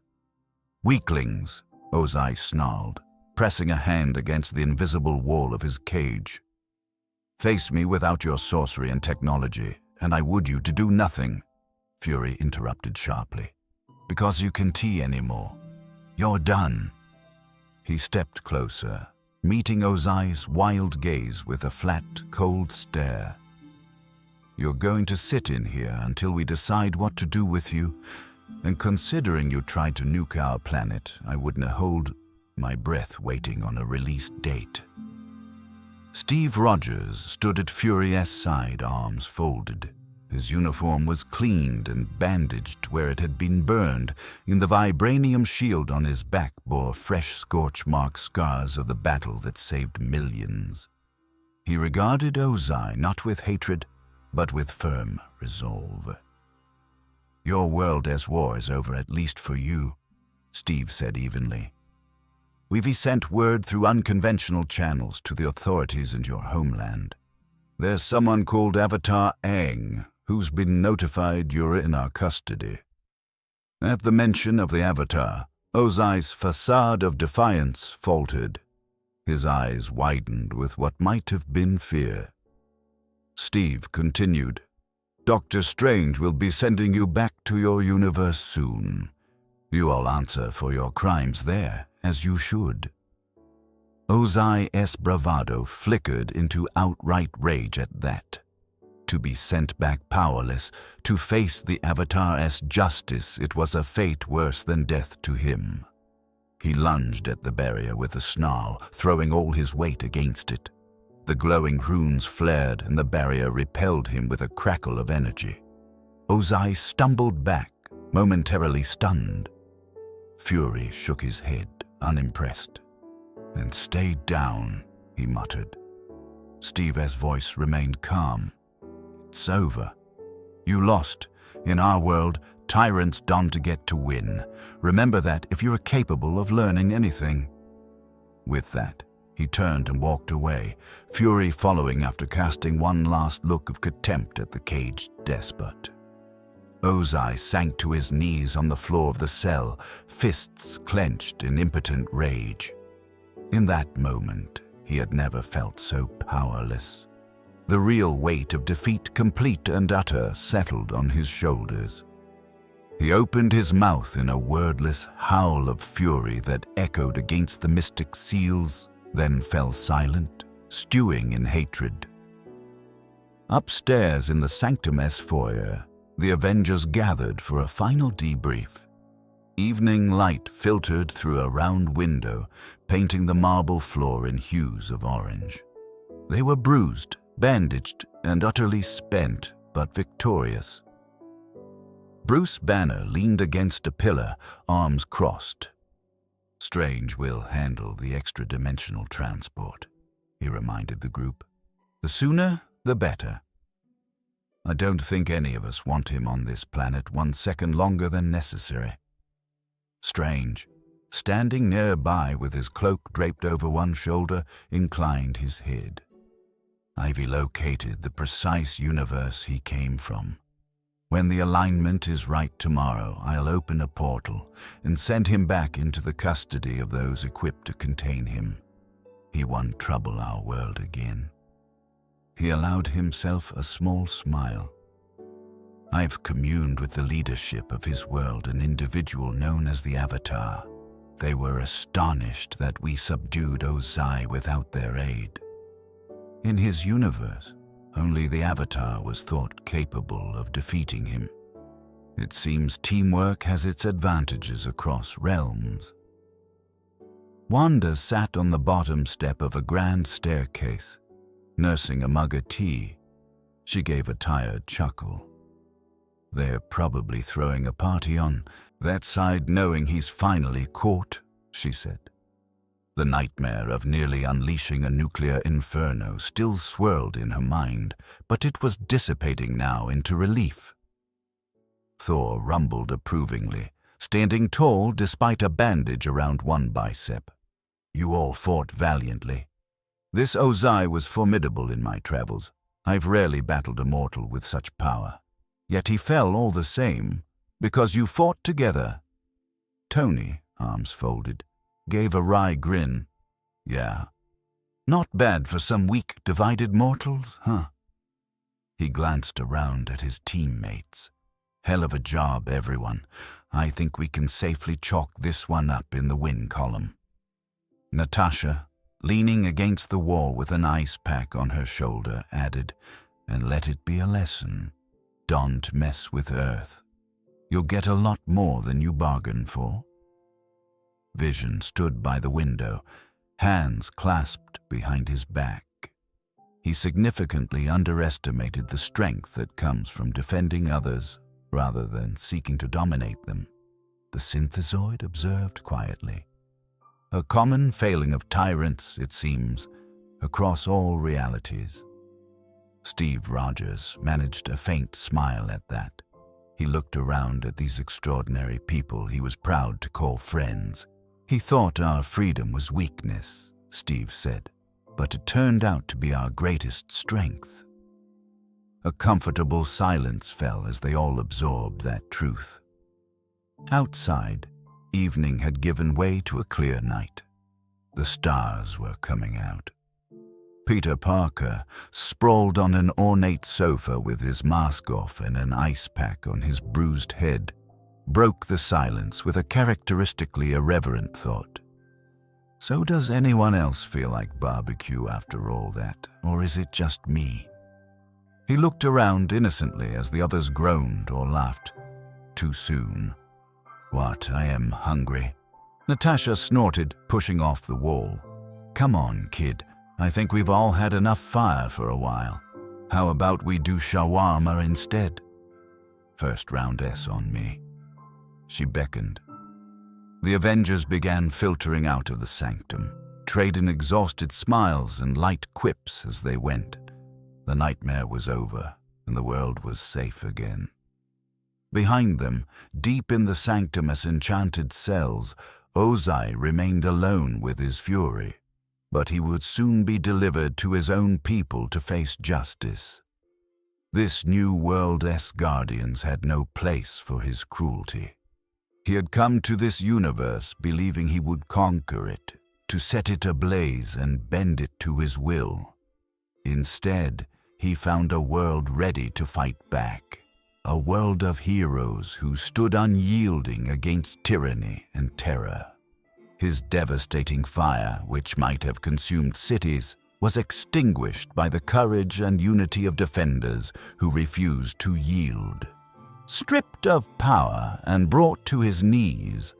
Weaklings," Ozai snarled, pressing a hand against the invisible wall of his cage. "Face me without your sorcery and technology, and I would you to do nothing," Fury interrupted sharply. "Because you can't anymore. You're done." He stepped closer, meeting Ozai's wild gaze with a flat, cold stare. "You're going to sit in here until we decide what to do with you, and considering you tried to nuke our planet, I wouldn't hold my breath waiting on a release date." Steve Rogers stood at Fury's side, arms folded. His uniform was cleaned and bandaged where it had been burned, and the vibranium shield on his back bore fresh scorch-mark scars of the battle that saved millions. He regarded Ozai not with hatred, but with firm resolve. "Your world's war is over, at least for you," Steve said evenly. "We've sent word through unconventional channels to the authorities in your homeland. There's someone called Avatar Aang who's been notified you're in our custody." At the mention of the Avatar, Ozai's facade of defiance faltered. His eyes widened with what might have been fear. Steve continued, "Dr. Strange will be sending you back to your universe soon. You all answer for your crimes there, as you should." Ozai's bravado flickered into outright rage at that. To be sent back powerless, to face the Avatar's justice, it was a fate worse than death to him. He lunged at the barrier with a snarl, throwing all his weight against it. The glowing runes flared and the barrier repelled him with a crackle of energy. Ozai stumbled back, momentarily stunned. Fury shook his head, unimpressed. "And stay down," he muttered. Steve's voice remained calm. "It's over. You lost. In our world, tyrants don't get to win. Remember that if you're capable of learning anything." With that, he turned and walked away, Fury following after casting one last look of contempt at the caged despot. Ozai sank to his knees on the floor of the cell, fists clenched in impotent rage. In that moment, he had never felt so powerless. The real weight of defeat, complete and utter, settled on his shoulders. He opened his mouth in a wordless howl of fury that echoed against the mystic seals, then fell silent, stewing in hatred. Upstairs in the Sanctum's foyer, the Avengers gathered for a final debrief. Evening light filtered through a round window, painting the marble floor in hues of orange. They were bruised, bandaged, and utterly spent, but victorious. Bruce Banner leaned against a pillar, arms crossed. "Strange will handle the extra-dimensional transport," he reminded the group. "The sooner, the better. I don't think any of us want him on this planet 1 second longer than necessary." Strange, standing nearby with his cloak draped over one shoulder, inclined his head. "I've located the precise universe he came from. When the alignment is right tomorrow, I'll open a portal and send him back into the custody of those equipped to contain him. He won't trouble our world again." He allowed himself a small smile. "I've communed with the leadership of his world, an individual known as the Avatar. They were astonished that we subdued Ozai without their aid. In his universe, only the Avatar was thought capable of defeating him. It seems teamwork has its advantages across realms." Wanda sat on the bottom step of a grand staircase, nursing a mug of tea. She gave a tired chuckle. "They're probably throwing a party on that side knowing he's finally caught," she said. The nightmare of nearly unleashing a nuclear inferno still swirled in her mind, but it was dissipating now into relief. Thor rumbled approvingly, standing tall despite a bandage around one bicep. "You all fought valiantly. This Ozai was formidable in my travels. I've rarely battled a mortal with such power. Yet he fell all the same, because you fought together." Tony, arms folded, gave a wry grin. "Yeah, not bad for some weak, divided mortals, huh?" He glanced around at his teammates. "Hell of a job, everyone. I think we can safely chalk this one up in the win column." Natasha, leaning against the wall with an ice pack on her shoulder, added, "And let it be a lesson. Don't mess with Earth. You'll get a lot more than you bargained for." Vision stood by the window, hands clasped behind his back. He significantly underestimated the strength that comes from defending others rather than seeking to dominate them. The synthezoid observed quietly. A common failing of tyrants, it seems, across all realities. Steve Rogers managed a faint smile at that. He looked around at these extraordinary people he was proud to call friends. "He thought our freedom was weakness," Steve said, "but it turned out to be our greatest strength." A comfortable silence fell as they all absorbed that truth. Outside, evening had given way to a clear night. The stars were coming out. Peter Parker, sprawled on an ornate sofa with his mask off and an ice pack on his bruised head, broke the silence with a characteristically irreverent thought. So does anyone else feel like barbecue after all that, or is it just me? He looked around innocently as the others groaned or laughed. Too soon. What, I am hungry. Natasha snorted, pushing off the wall. Come on, kid. I think we've all had enough fire for a while. How about we do shawarma instead? First round S on me. She beckoned. The Avengers began filtering out of the sanctum, trading exhausted smiles and light quips as they went. The nightmare was over, and the world was safe again. Behind them, deep in the sanctum's enchanted cells, Ozai remained alone with his fury, but he would soon be delivered to his own people to face justice. This new world's guardians had no place for his cruelty. He had come to this universe believing he would conquer it, to set it ablaze and bend it to his will. Instead, he found a world ready to fight back, a world of heroes who stood unyielding against tyranny and terror. His devastating fire, which might have consumed cities, was extinguished by the courage and unity of defenders who refused to yield. Stripped of power and brought to his knees,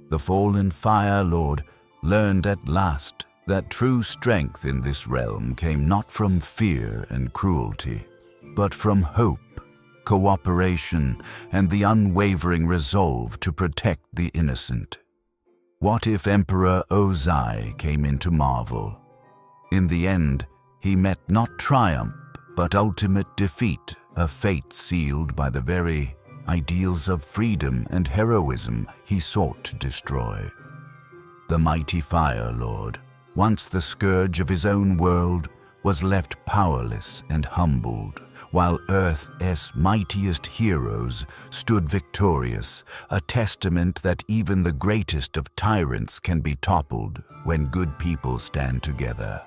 the fallen Fire Lord learned at last that true strength in this realm came not from fear and cruelty, but from hope, cooperation, and the unwavering resolve to protect the innocent. What if Emperor Ozai came into Marvel? In the end, he met not triumph, but ultimate defeat, a fate sealed by the very ideals of freedom and heroism he sought to destroy. The mighty Fire Lord, once the scourge of his own world, was left powerless and humbled, while Earth's mightiest heroes stood victorious, a testament that even the greatest of tyrants can be toppled when good people stand together.